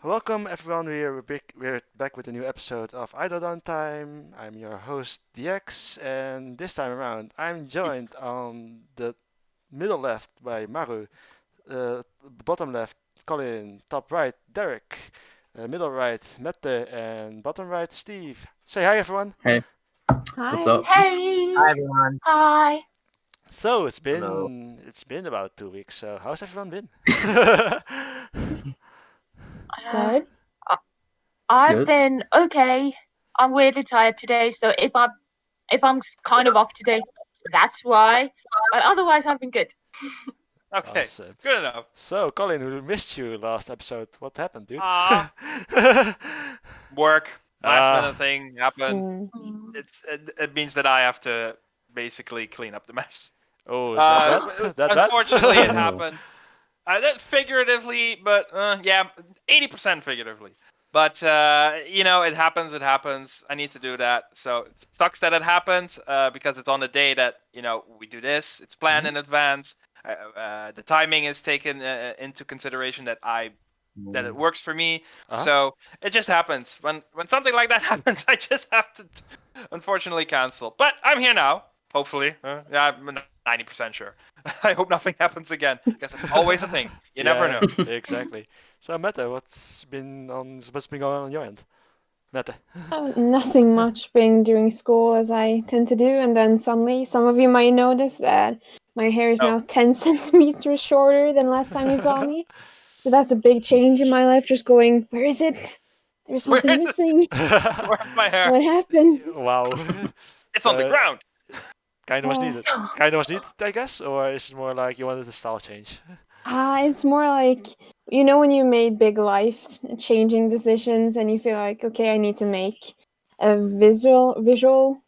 Welcome everyone. We're back with a new episode of Idle Downtime. I'm your host DX, and this time around I'm joined on the middle left by Maru, bottom left Colin, top right Derek, middle right Mette, and bottom right Steve. Say hi everyone. Hey, what's Hi. up? Hey, Hi everyone. hi. So it's Hello. been about 2 weeks. So how's everyone been? Uh, Good. I've Good. been okay. I'm weirdly tired today, so if I'm kind of off today, that's why. But otherwise, I've been good. Okay, Awesome. good enough. So Colin, we missed you last episode. What happened, dude? Work, last Ah. minute thing happened. Mm. It means that I have to basically clean up the mess. Oh, is that bad? Unfortunately, it Oh. happened. That figuratively, but yeah, 80% figuratively. But it happens. It happens. I need to do that. So it sucks that it happened because it's on the day that we do this. It's planned in advance. The timing is taken into consideration that it works for me. Uh-huh. So it just happens. When something like that happens, I just have to unfortunately cancel. But I'm here now. Hopefully, yeah, I'm 90% sure. I hope nothing happens again because it's always a thing. You never know. Exactly. So Mette, what's been going on your end? Mette. Nothing much. Been doing school as I tend to do, and then suddenly, some of you might notice that my hair is Oh. now 10 centimeters shorter than last time you saw me. So that's a big change in my life. Just going, where is it? There's Where something is missing. Where's my hair? What happened? Wow. It's on the ground. Kind of was needed. I guess, or is it more like you wanted a style change? It's more like, when you made big life changing decisions and you feel like, okay, I need to make a visual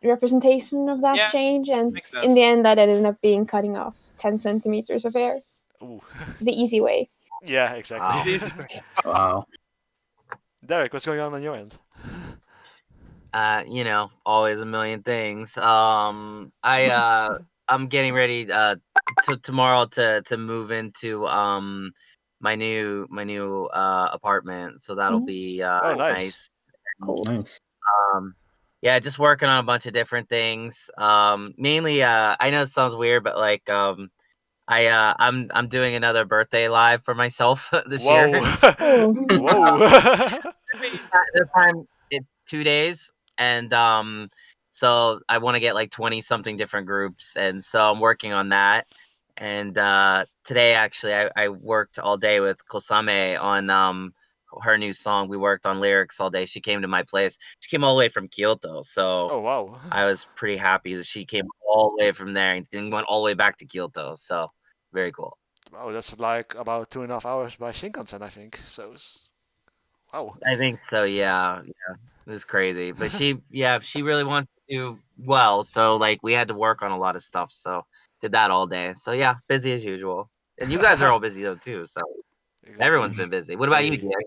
representation of that Yeah, change, and makes in sense. the end that ended up being cutting off 10 centimeters of hair Ooh. the easy way. Yeah, exactly. Wow. Derek, what's going on your end? Always a million things. I'm getting ready tomorrow to move into my new apartment, so that'll Mhm. be Oh, nice. nice. Cool. Nice. Yeah, just working on a bunch of different things. Mainly I know it sounds weird, but like I'm doing another birthday live for myself this year. Oh. Whoa. This time it's 2 days, and so I want to get like 20 something different groups, and so I'm working on that. And today actually I worked all day with Kosame on her new song. We worked on lyrics all day. She came to my place. She came all the way from Kyoto, so Oh, wow. I was pretty happy that she came all the way from there and then went all the way back to Kyoto. So very cool. Wow, that's like about 2.5 hours by Shinkansen, I think. So, wow. I think so. Yeah. It was crazy, but she really wants to do well, so like we had to work on a lot of stuff, so did that all day. So yeah, busy as usual. And you guys are all busy though too, so Exactly. everyone's been busy. What about you, Hey. Diego?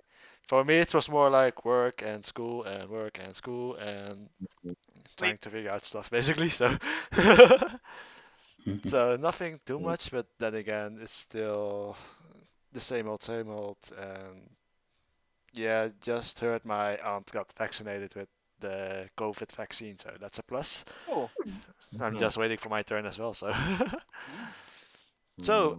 For me, it was more like work and school and work and school and trying to figure out stuff, basically. So, so nothing too much, but then again, it's still the same old, same old. And yeah, just heard my aunt got vaccinated with the COVID vaccine, so that's a plus. Oh. I'm just waiting for my turn as well. So, so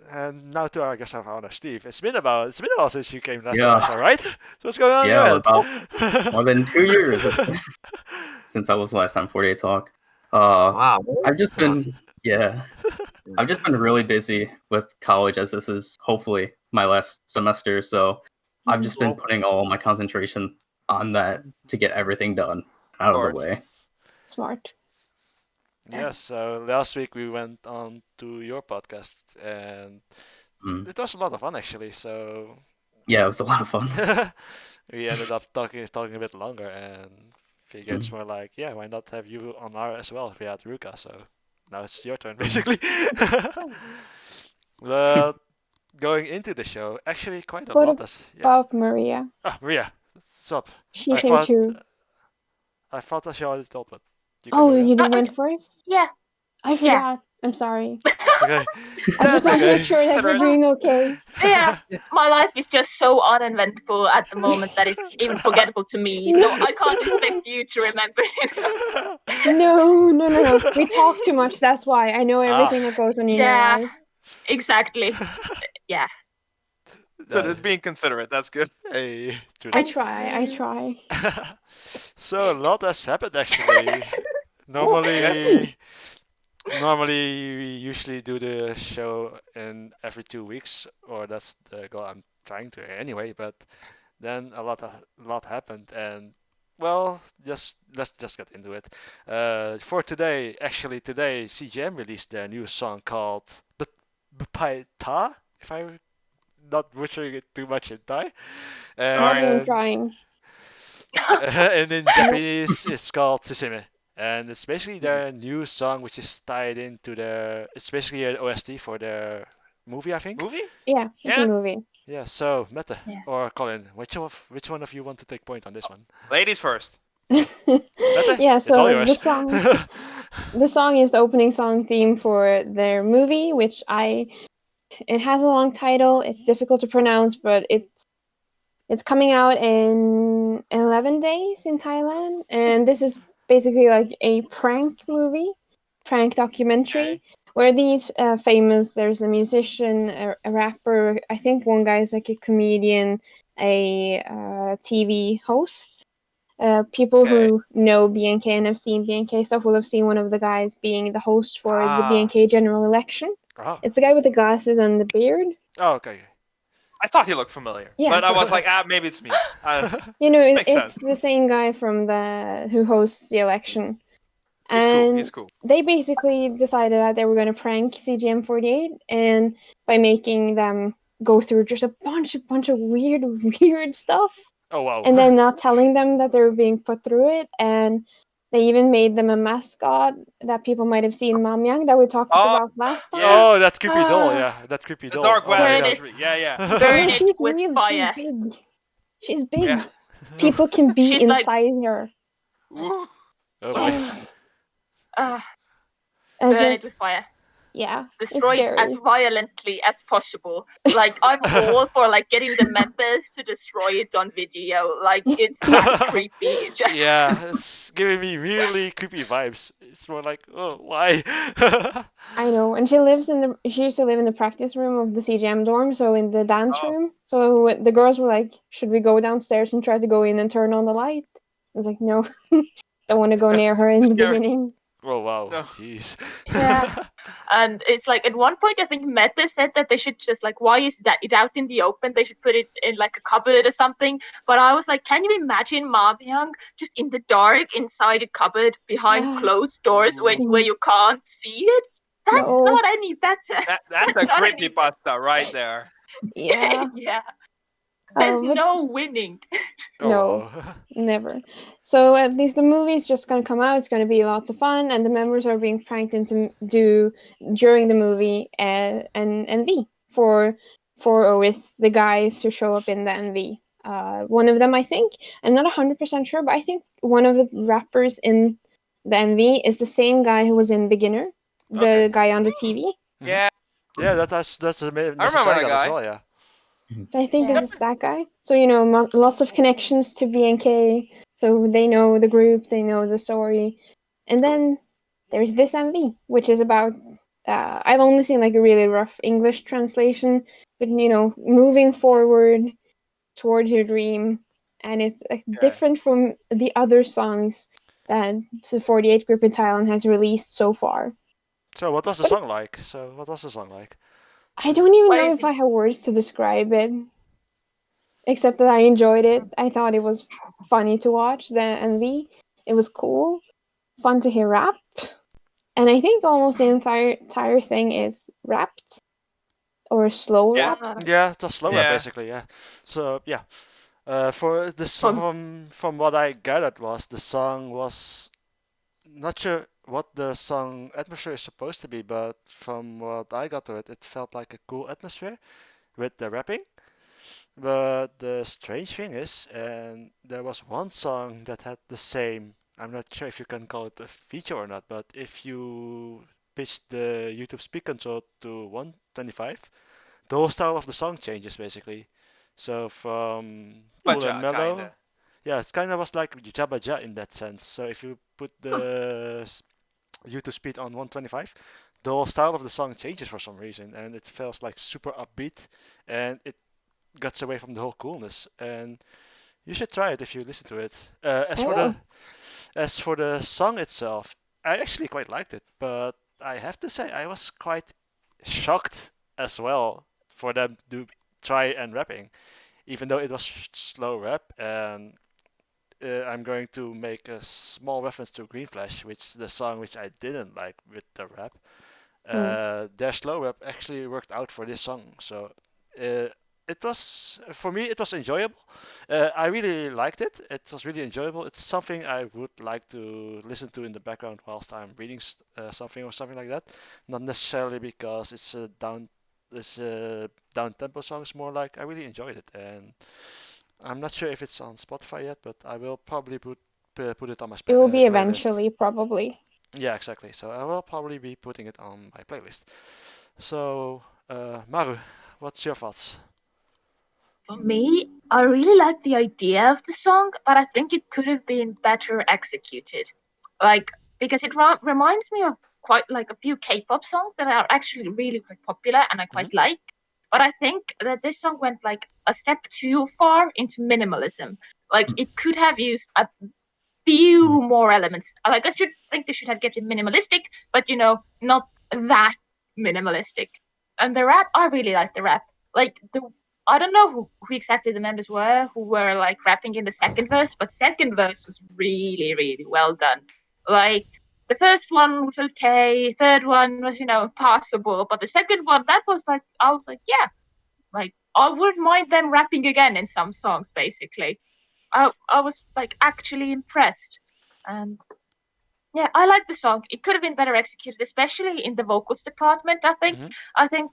and now to our guest of honor, Steve. It's been a while since you came last to our show, right? So what's going on? Yeah, your about more than 2 years since I was last on 48 Talk. Wow. I've just been really busy with college, as this is hopefully my last semester. So I've just been putting all my concentration on that to get everything done out of the way. Smart. Yes, so last week we went on to your podcast and it was a lot of fun actually. So Yeah, it was a lot of fun. we ended up talking a bit longer and figured it's more like, yeah, why not have you on our as well if we had Ruka? So now it's your turn basically. Well, going into the show, actually quite a What lot. about Maria? Ah, Maria, what's up? She's here too. I thought that she already told, but Oh, Maria? you went first? Yeah. I forgot. I'm sorry. It's okay. I just That's want to okay. make sure that we're doing okay. Yeah, my life is just so uneventful at the moment that it's even forgettable to me. So I can't expect you to remember it. No. We talk too much. That's why I know everything that goes on in your Yeah. life. Exactly. Yeah. So that's being considerate. That's good. Hey, too I late. try. So a lot has happened actually. Normally, we usually do the show in every 2 weeks, or that's the goal I'm trying to anyway. But then a lot happened, and well, let's just get into it. For today, today CGM released their new song called Bpaita, if I'm not butchering it too much in Thai. Not even And trying. and in Japanese it's called Susume. And it's basically their new song, which is tied into their. It's basically an OST for their movie, I think. Movie? Yeah, it's Yeah. a movie. Yeah. So Meta Yeah. or Colin, which one of you want to take point on this one? Ladies first. Meta? Yeah, It's all so yours. the song is the opening song theme for their movie, which it has a long title. It's difficult to pronounce, but it's coming out in 11 days in Thailand, and this is basically like a prank documentary, where these there's a musician, a rapper, I think one guy is like a comedian, a TV host. People who know BNK and have seen BNK stuff will have seen one of the guys being the host for the BNK general election. Oh. It's the guy with the glasses and the beard. Oh, okay. I thought he looked familiar. Yeah. But I was like, maybe it's me. It's sense. the same guy from who hosts the election. He's cool. They basically decided that they were going to prank CGM48, and by making them go through just a bunch of weird stuff. Oh wow. And then not telling them that they were being put through it, and they even made them a mascot that people might have seen Mamyang that we talked about last time. Yeah. Oh, that creepy doll, yeah. That creepy The doll. dark web. my Burn God. Yeah. Burn She's it with real. fire. She's big. Yeah. People can be She's inside her. Ooh. Oh, boy. Yes. Burn And it just with fire. yeah, Destroy it's it scary. as violently as possible. Like, I'm all for like getting the members to destroy it on video. Like, it's that creepy. Just... Yeah, it's giving me really creepy vibes. It's more like, oh, why? I know, and she used to live in the practice room of the CGM dorm, so in the dance room. So the girls were like, "Should we go downstairs and try to go in and turn on the light?" I was like, "No, don't want to go near her in the beginning." Oh wow, No. jeez. Yeah. And it's like at one point I think Meta said that they should just like, why is that it out in the open? They should put it in like a cupboard or something. But I was like, can you imagine Mabyang just in the dark inside a cupboard behind closed doors where you can't see it? That's not any better. That's a creepypasta right there. Yeah. Yeah. There's no winning. No, never. So at least the movie is just going to come out. It's going to be lots of fun, and the members are being pranked into do during the movie an MV for or with the guys who show up in the MV. One of them, I think, I'm not 100% sure, but I think one of the rappers in the MV is the same guy who was in Beginner, the guy on the TV. Yeah. Yeah, that's the main. I remember that guy. As well, yeah. So I think it's that guy. So, lots of connections to BNK. So they know the group, they know the story. And then there's this MV, which is about, I've only seen like a really rough English translation, but moving forward towards your dream. And it's different from the other songs that the 48 group in Thailand has released so far. So what was the song like? I don't even know if I have words to describe it, except that I enjoyed it. I thought it was funny to watch, the MV. It was cool, fun to hear rap, and I think almost the entire thing is rapped or slow rap. Yeah, the slow rap basically. Yeah. So yeah, for the song, from what I gathered the song was not sure what the song atmosphere is supposed to be, but from what I got to it, it felt like a cool atmosphere with the rapping. But the strange thing is, and there was one song that had the same. I'm not sure if you can call it a feature or not, but if you pitched the YouTube speed control to 125, the whole style of the song changes basically. So from cool and mellow, Kinda. yeah, it kind of was like Jabba Ja in that sense. So if you put the YouTube speed on 125, the whole style of the song changes for some reason, and it feels like super upbeat, and it gets away from the whole coolness. And you should try it if you listen to it. As for the song itself, I actually quite liked it, but I have to say I was quite shocked as well for them to try and rapping, even though it was slow rap. And I'm going to make a small reference to Green Flash, which is the song which I didn't like with the rap. Their slow rap actually worked out for this song, so it was for me it was enjoyable. I really liked it. It was really enjoyable. It's something I would like to listen to in the background whilst I'm reading something or something like that. Not necessarily because it's a down tempo song. It's more like I really enjoyed it, and I'm not sure if it's on Spotify yet, but I will probably put it on my It will be playlist. eventually, probably. Yeah, exactly. So I will probably be putting it on my playlist. So, Maru, what's your thoughts? For me, I really like the idea of the song, but I think it could have been better executed. Like, because it reminds me of quite like a few K-pop songs that are actually really quite popular and I quite like. But I think that this song went like a step too far into minimalism. Like, it could have used a few more elements. Like, I think they should have kept it minimalistic, but not that minimalistic. And the rap, I really like the rap. Like, I don't know who exactly the members were who were like rapping in the second verse, but second verse was really, really well done. Like, the first one was okay, third one was, passable, but the second one, that was like, I was like, yeah, like, I wouldn't mind them rapping again in some songs, basically. I was like actually impressed, and yeah, I like the song. It could have been better executed, especially in the vocals department. I think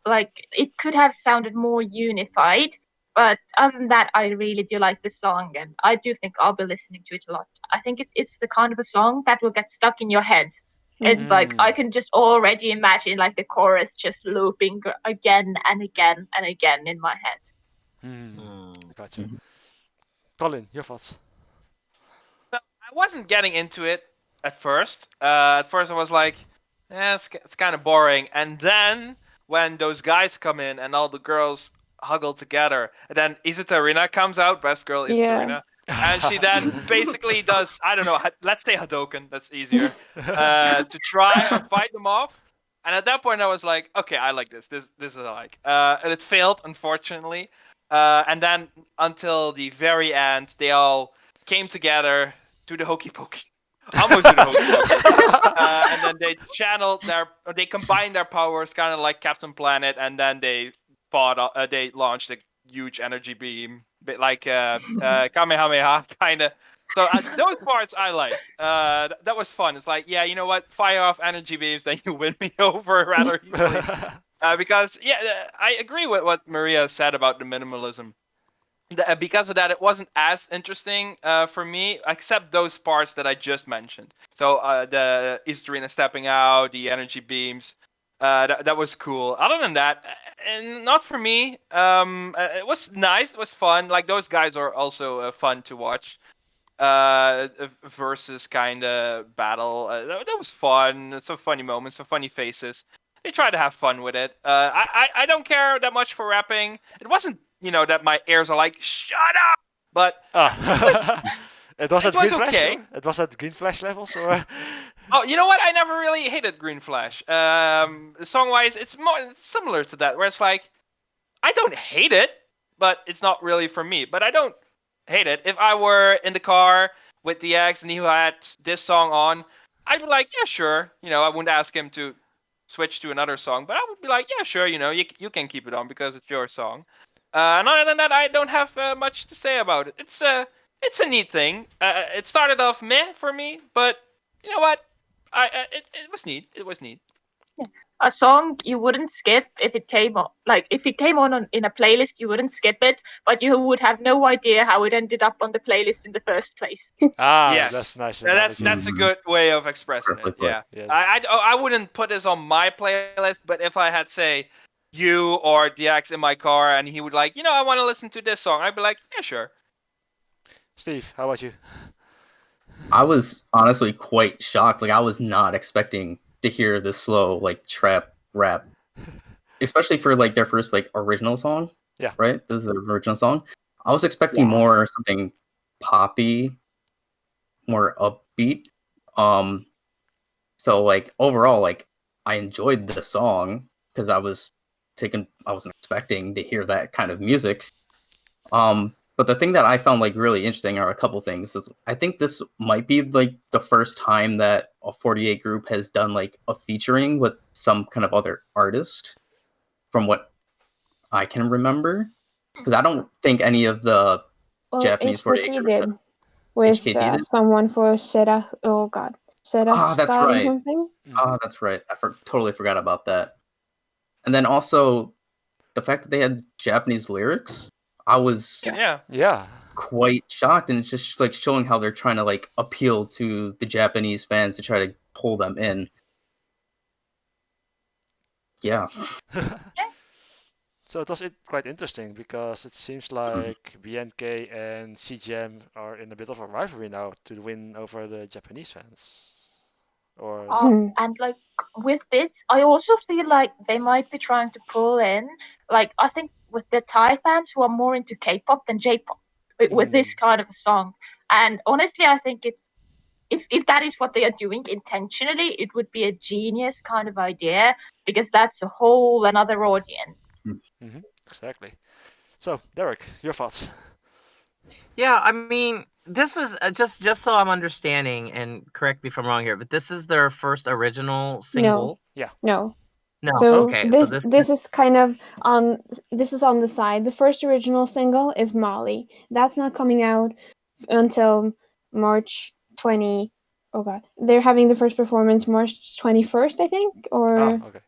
like it could have sounded more unified. But other than that, I really do like the song, and I do think I'll be listening to it a lot. I think it's the kind of a song that will get stuck in your head. It's like I can just already imagine like the chorus just looping again and again and again in my head. Gotcha. Colin, your thoughts? I wasn't getting into it at first. At first I was like, it's kind of boring. And then when those guys come in and all the girls huggle together, and then Izutarina comes out, best girl Izutarina, and she then basically does, I don't know, let's say Hadoken, that's easier, to try and fight them off. And at that point I was like, okay, I like this. This is like, and it failed, unfortunately. And then until the very end, they all came together to the hokey pokey. Almost to the hokey pokey. And then they combined their powers, kind of like Captain Planet, and then they they launched a huge energy beam, bit like Kamehameha, kind of. So those parts I liked. That was fun. It's like, yeah, you know what? Fire off energy beams, then you win me over rather easily. Because, I agree with what Maria said about the minimalism. Because of that, it wasn't as interesting for me, except those parts that I just mentioned. So the Izutarina stepping out, the energy beams, that was cool. Other than that, and not for me. It was nice. It was fun. Like, those guys are also fun to watch. Versus kind of battle. That was fun. Some funny moments, some funny faces. They tried to have fun with it. I don't care that much for rapping. It wasn't, that my ears are like, shut up! But it was at Green Flash? Okay. It was at Green Flash levels? Or? Oh, you know what? I never really hated Green Flash. Song-wise, it's similar to that, where it's like, I don't hate it, but it's not really for me. But I don't hate it. If I were in the car with DX and he had this song on, I'd be like, yeah, sure. I wouldn't ask him to switch to another song, but I would be like, yeah, sure, you can keep it on because it's your song. And other than that, I don't have much to say about it. It's a neat thing. It started off meh for me, but you know what? It was neat. It was neat. Yeah. a song you wouldn't skip if it came on, like if it came on in a playlist, you wouldn't skip it, but you would have no idea how it ended up on the playlist in the first place. Yes, that's nice that's analogy. a good way of expressing Perfectly it. put. Yeah, Yes. I wouldn't put this on my playlist, but if I had say you or DX in my car and he would like, I want to listen to this song, I'd be like, yeah, sure. Steve, how about you? I was honestly quite shocked. Like I was not expecting to hear this slow like trap rap, especially for like their first like original song. Yeah. Right. This is the original song. I was expecting Yeah. more something poppy, more upbeat. So like overall, like I enjoyed the song because I wasn't expecting to hear that kind of music. But the thing that I found like really interesting are a couple things. I think this might be like the first time that a 48 group has done like a featuring with some kind of other artist, from what I can remember. Because I don't think any of the Japanese 48 HKT groups did with HKT did? someone for Sera. Oh God, Sera that's Sky or right. something. Oh, that's right. I totally forgot about that. And then also the fact that they had Japanese lyrics, I was Yeah. quite shocked, and it's just like showing how they're trying to like appeal to the Japanese fans to try to pull them in. Yeah. So it was quite interesting because it seems like BNK and CGM are in a bit of a rivalry now to win over the Japanese fans. Or And like with this, I also feel like they might be trying to pull in, like I think with the Thai fans who are more into K-pop than J-pop with this kind of a song. And honestly, I think it's if that is what they are doing intentionally, it would be a genius kind of idea because that's a whole another audience. Exactly. So Derek, your thoughts? Yeah, I mean, this is just so I'm understanding, and correct me if I'm wrong here, but this is their first original single. No. No. So Okay. this is kind of on the side. The first original single is Molly. That's not coming out until March 20. Oh God, they're having the first performance March 21st, I think, or. Okay.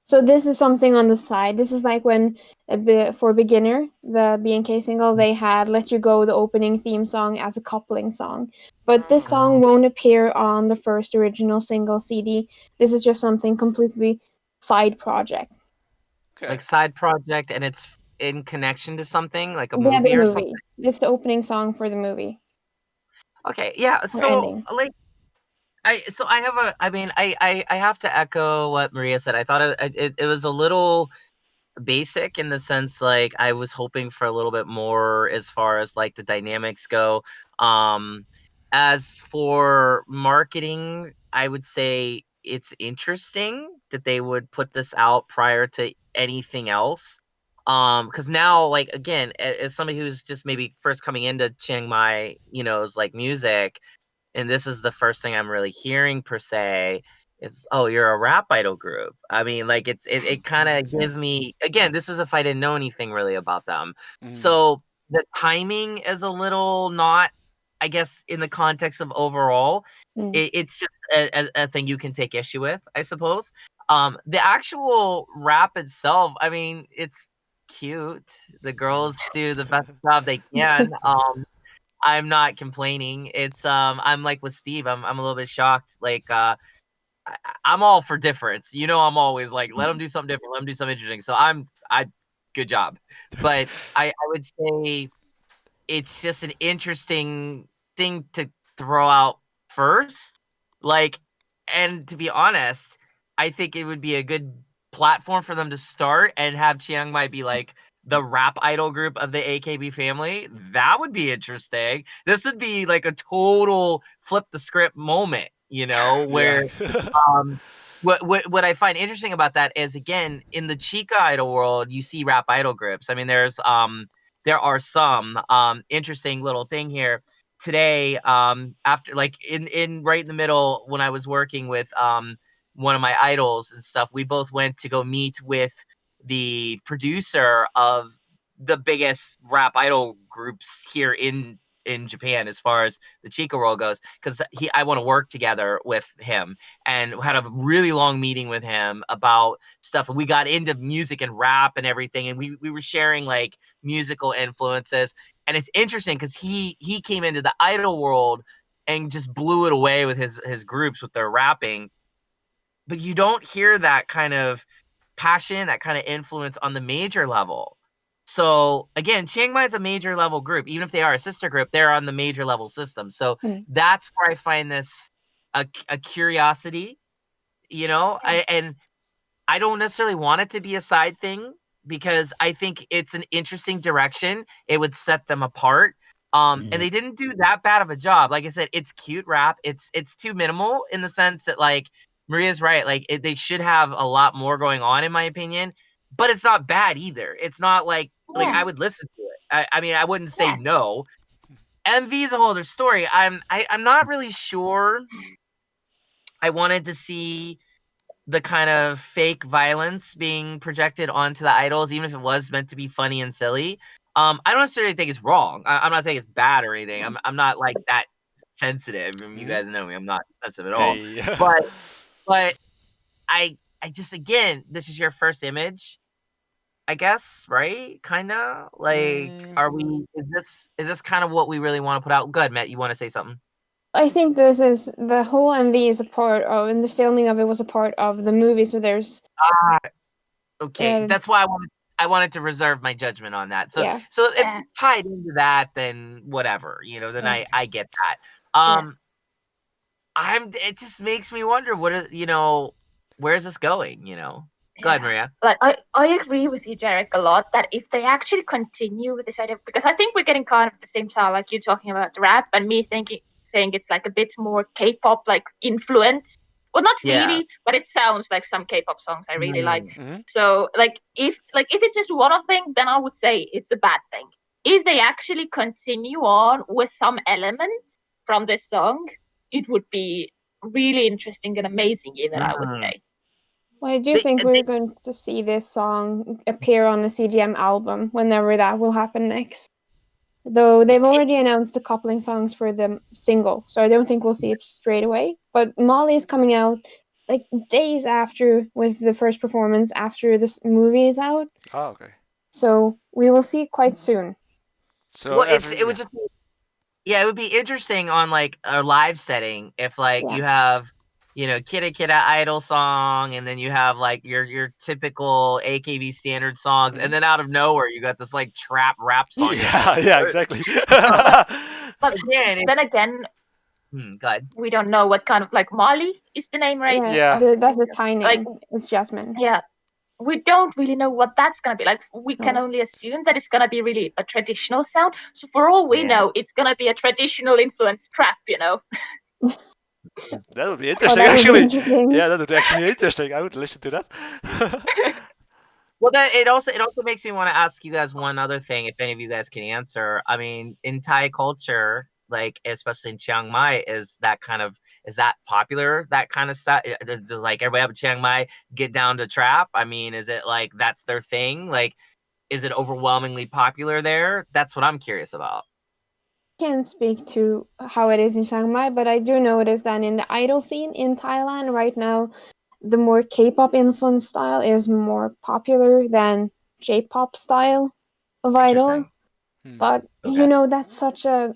So this is something on the side. This is like when for Beginner, the BNK single, they had Let You Go, the opening theme song, as a coupling song. But this song won't appear on the first original single CD. This is just something completely side project. Okay. Like side project, and it's in connection to something like a Yeah, movie the or movie. something. It's the opening song for the movie. Okay, yeah. So ending. like, I have to echo what Maria said. I thought it was a little basic in the sense like I was hoping for a little bit more as far as like the dynamics go. As for marketing, I would say it's interesting that they would put this out prior to anything else. Because now, like again, as somebody who's just maybe first coming into Chiang Mai, is like music, and this is the first thing I'm really hearing per se, is, oh, you're a rap idol group. I mean, like it kind of gives me, again, this is if I didn't know anything really about them. So the timing is a little not, I guess, in the context of overall, it's just a thing you can take issue with, I suppose. The actual rap itself, I mean, it's cute. The girls do the best job they can. I'm not complaining. It's I'm like with Steve. I'm a little bit shocked. Like I'm all for difference. I'm always like, let them do something different. Let them do something interesting. So I good job. But I would say it's just an interesting thing to throw out first. Like, and to be honest, I think it would be a good platform for them to start and have Chiang Mai be like the rap idol group of the AKB family. That would be interesting. This would be like a total flip the script moment, where what I find interesting about that is, again, in the Chica idol world, you see rap idol groups. I mean, there are some interesting little thing here today, after, like, in right in the middle, when I was working with one of my idols and stuff, we both went to go meet with the producer of the biggest rap idol groups here in in Japan as far as the Chica world goes, because I want to work together with him, and had a really long meeting with him about stuff. And we got into music and rap and everything, and we were sharing like musical influences. And it's interesting because he came into the idol world and just blew it away with his groups with their rapping. But you don't hear that kind of passion, that kind of influence on the major level. So again, Chiang Mai is a major level group. Even if they are a sister group, they're on the major level system. So that's where I find this a curiosity, you know. And I don't necessarily want it to be a side thing, because I think it's an interesting direction. It would set them apart. And they didn't do that bad of a job. Like I said, it's cute rap. It's too minimal in the sense that, like, Maria's right. Like, they should have a lot more going on, in my opinion. But it's not bad either. It's not like I would listen to it. I mean, I wouldn't say no. MV is a whole other story. I'm not really sure. I wanted to see the kind of fake violence being projected onto the idols, even if it was meant to be funny and silly. I don't necessarily think it's wrong. I'm not saying it's bad or anything. I'm not like that sensitive. I mean, you guys know me. I'm not sensitive at all. Hey. But I just, again, this is your first image, I guess, right? Kinda like, is this kind of what we really want to put out? Go ahead, Matt. You want to say something? I think this is the whole MV is a part of, and the filming of it was a part of the movie. So there's okay, that's why I wanted to reserve my judgment on that. So so if it's tied into that, then whatever, you know, then I get that. It just makes me wonder where is this going, you know? Go ahead, Maria. Like I agree with you, Jarek, a lot, that if they actually continue with this idea, because I think we're getting kind of the same style, like you talking about rap and me saying it's like a bit more K-pop like influence. Well, not really, but it sounds like some K-pop songs I really like. So like if it's just one of them, then I would say it's a bad thing. If they actually continue on with some elements from this song, it would be really interesting and amazing, even, I would say. Well, I do think we're going to see this song appear on the CGM album whenever that will happen next. Though they've already announced the coupling songs for the single, so I don't think we'll see it straight away. But Molly is coming out like days after, with the first performance after this movie is out. Oh, okay. So we will see it quite soon. So it would just it would be interesting on like a live setting if you have, you know, Kira Kira idol song, and then you have like your typical AKB standard songs, and then out of nowhere you got this like trap rap song. Yeah, exactly. But then again, go ahead. We don't know what kind of, like, Molly is the name, right? Yeah. That's the Thai name. It's Jasmine. Yeah. We don't really know what that's going to be. Like, we can only assume that it's going to be really a traditional sound. So for all we know, it's going to be a traditional influence trap, you know? That would be interesting, actually. Yeah, that would actually be interesting. I would listen to that. Well, it also makes me want to ask you guys one other thing, if any of you guys can answer. I mean, in Thai culture, like especially in Chiang Mai, is that popular? That kind of stuff, like everybody up in Chiang Mai get down to trap. I mean, is it like that's their thing? Like, is it overwhelmingly popular there? That's what I'm curious about. Can't speak to how it is in Chiang Mai, but I do notice that in the idol scene in Thailand right now, the more K-pop influenced style is more popular than J-pop style of idol. But you know, that's such a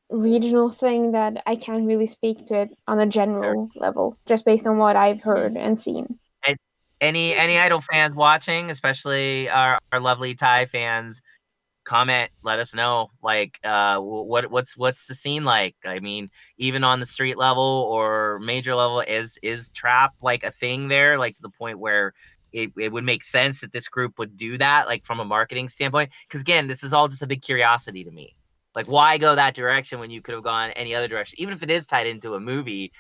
regional thing that I can't really speak to it on a general level, just based on what I've heard and seen. Any idol fans watching, especially our lovely Thai fans, comment, let us know, like, what's the scene like? I mean, even on the street level or major level, is trap like a thing there, like to the point where it would make sense that this group would do that, like from a marketing standpoint? Because again, this is all just a big curiosity to me. Like, why go that direction when you could have gone any other direction? Even if it is tied into a movie,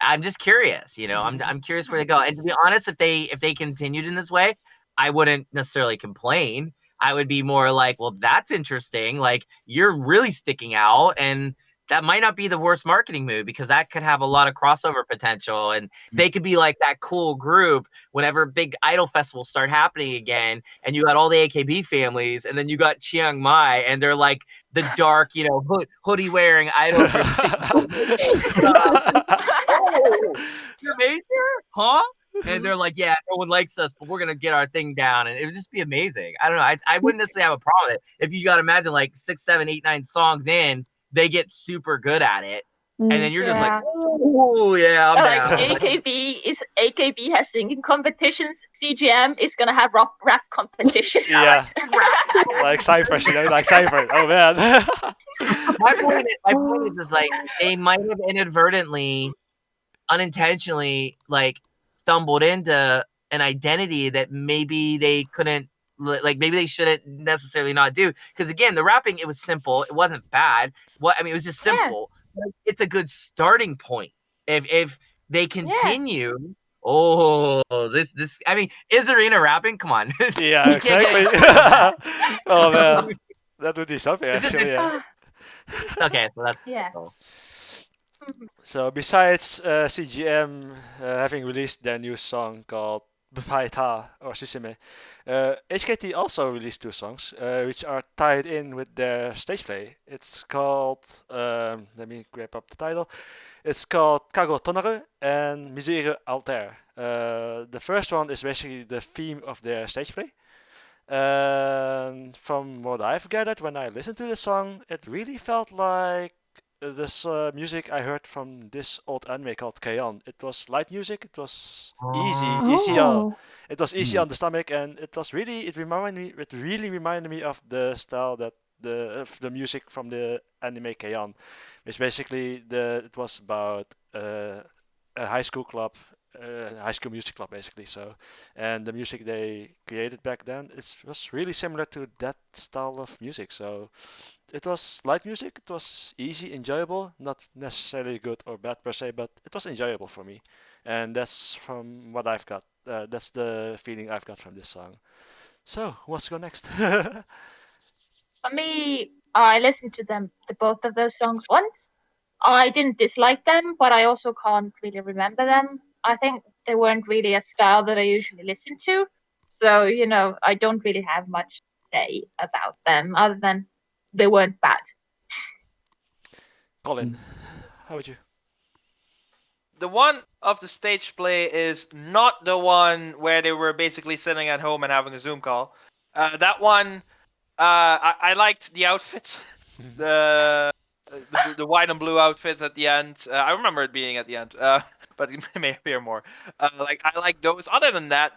I'm just curious, you know. I'm curious where they go. And to be honest, if they continued in this way, I wouldn't necessarily complain. I would be more like, well, that's interesting. Like, you're really sticking out, and that might not be the worst marketing move, because that could have a lot of crossover potential, and they could be like that cool group whenever big idol festivals start happening again, and you got all the AKB families, and then you got Chiang Mai, and they're like the dark, hoodie wearing idol group. Oh, you're major, huh? And they're like, yeah, no one likes us, but we're gonna get our thing down, and it would just be amazing. I don't know. I wouldn't necessarily have a problem with it if you got to imagine like 6, 7, 8, 9 songs in, they get super good at it, and then you're just like, oh yeah, I'm like down. AKB has singing competitions. CGM is gonna have rap competitions. Yeah. Like Cypress, like Cypher. Oh man. My point is like they might have inadvertently, unintentionally, like stumbled into an identity that maybe they couldn't, like maybe they shouldn't necessarily not do. Because again, the rapping, it was simple, it wasn't bad. It was just simple. Yeah. It's a good starting point. If they continue, this I mean, is Arena rapping? Come on. Yeah, exactly. Oh man, that would be something actually. Yeah. Okay, so that's cool. So besides CGM having released their new song called Baita or Sisime, HKT also released 2 songs which are tied in with their stage play. It's called, let me grab up the title. It's called Kagi Tonaru and Mizuiro ALtair. The first one is basically the theme of their stage play. And from what I've gathered when I listened to the song, it really felt like this music I heard from this old anime called K-On! It was light music. It was easy on. It was easy on the stomach, and it really reminded me of the style that the music from the anime K-On!, which basically it was about a high school club, high school music club basically. So, and the music they created back then, it was really similar to that style of music. So. It was light music, it was easy, enjoyable, not necessarily good or bad per se, but it was enjoyable for me. And that's from what I've got. That's the feeling I've got from this song. So, what's go next? For me, I listened to both of those songs once. I didn't dislike them, but I also can't really remember them. I think they weren't really a style that I usually listen to. So, I don't really have much to say about them other than they weren't bad. Colin, how about you? The one of the stage play is not the one where they were basically sitting at home and having a Zoom call. That one, I liked the outfits, the white and blue outfits at the end. I remember it being at the end, but it may appear more. I like those. Other than that,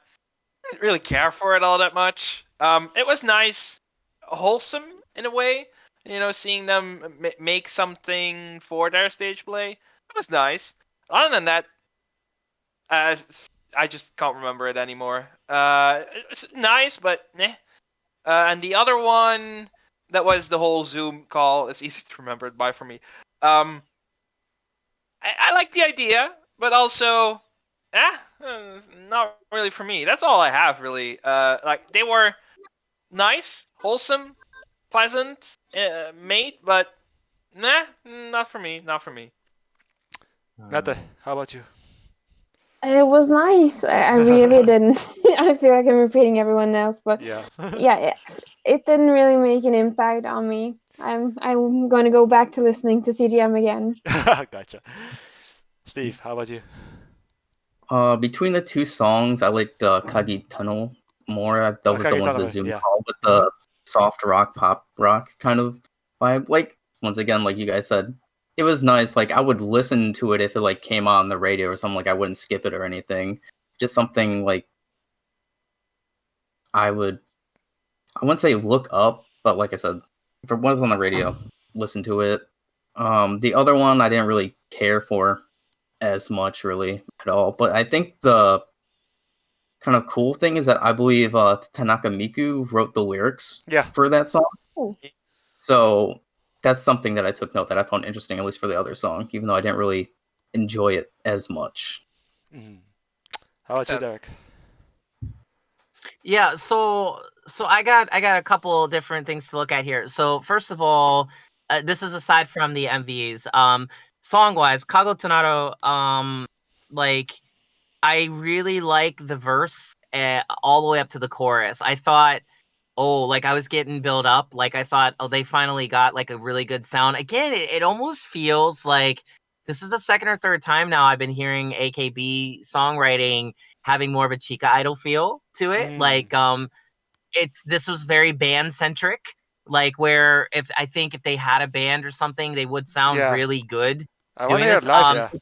I didn't really care for it all that much. It was nice, wholesome in a way. Seeing them make something for their stage play, it was nice. Other than that, I just can't remember it anymore. It's nice, but meh. And the other one, that was the whole Zoom call. It's easy to remember it by for me. I like the idea, but also, not really for me. That's all I have really. They were nice, wholesome, pleasant, made, but not for me. Not for me. Mette, how about you? It was nice. I really didn't. I feel like I'm repeating everyone else, but yeah, it didn't really make an impact on me. I'm going to go back to listening to CGM again. Gotcha. Steve, how about you? Between the 2 songs, I liked Kagi Tunnel more. That was the one with the Zoom call with the soft rock, pop rock kind of vibe. Like, once again, like you guys said, it was nice. Like, I would listen to it if it came on the radio or something. Like, I wouldn't skip it or anything. Just something like I wouldn't say look up, but like I said, if it was on the radio, listen to it. The other one I didn't really care for as much really at all. But I think the kind of cool thing is that I believe Tanaka Miku wrote the lyrics for that song. Ooh. So that's something that I took note that I found interesting, at least for the other song, even though I didn't really enjoy it as much. Mm. How about you, Derek? Yeah, so I got a couple different things to look at here. So first of all, this is aside from the MVs. Song-wise, Kago Tonaru, like, I really like the verse all the way up to the chorus. I thought, like I was getting built up. Like I thought, they finally got like a really good sound. Again, it almost feels like this is the second or third time now I've been hearing AKB songwriting having more of a Chica Idol feel to it. Like, this was very band centric. Like where if they had a band or something, they would sound really good I want to doing hear this. it live, yeah.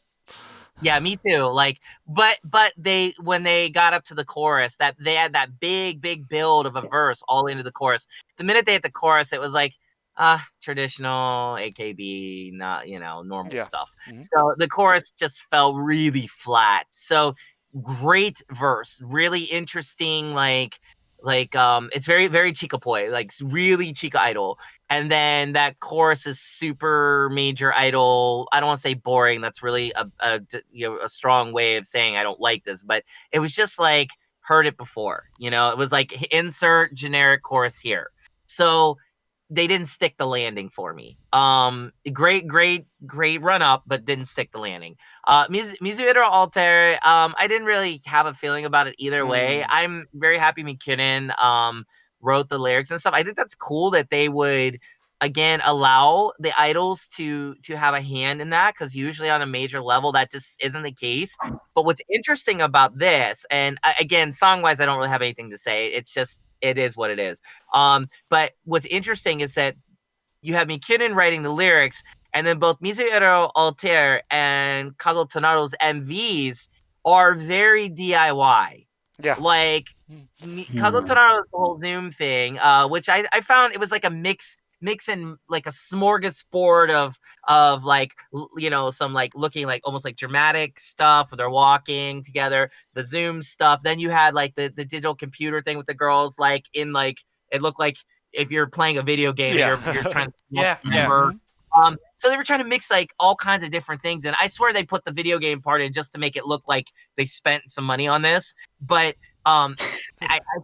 Yeah, me too. Like, but they when they got up to the chorus, that they had that big build of a verse all into the chorus. The minute they hit the chorus, it was like traditional AKB, not normal stuff. So the chorus just fell really flat. So great verse, really interesting. Like it's very Chica Poi, like really Chica Idol. And then that chorus is super major idol. I don't want to say boring. That's really a strong way of saying I don't like this, but it was just like heard it before. It was like insert generic chorus here. So they didn't stick the landing for me. Great run up, but didn't stick the landing. Mizuiro ALtair, I didn't really have a feeling about it either way. I'm very happy McKinnon wrote the lyrics and stuff. I think that's cool that they would again allow the idols to have a hand in that, because usually on a major level that just isn't the case. But what's interesting about this, and again, song wise I don't really have anything to say, it's just it is what it is. But what's interesting is that you have McKinnon writing the lyrics, and then both Mizuiro ALtair and Kago Tonaru's MVs are very DIY. Yeah. Like Kago Tonaru's whole Zoom thing, which I found it was like a mix in like a smorgasbord of like some like looking like almost like dramatic stuff where they're walking together, the Zoom stuff. Then you had like the digital computer thing with the girls, like in like it looked like if you're playing a video game and you're trying to so they were trying to mix like all kinds of different things, and I swear they put the video game part in just to make it look like they spent some money on this. But I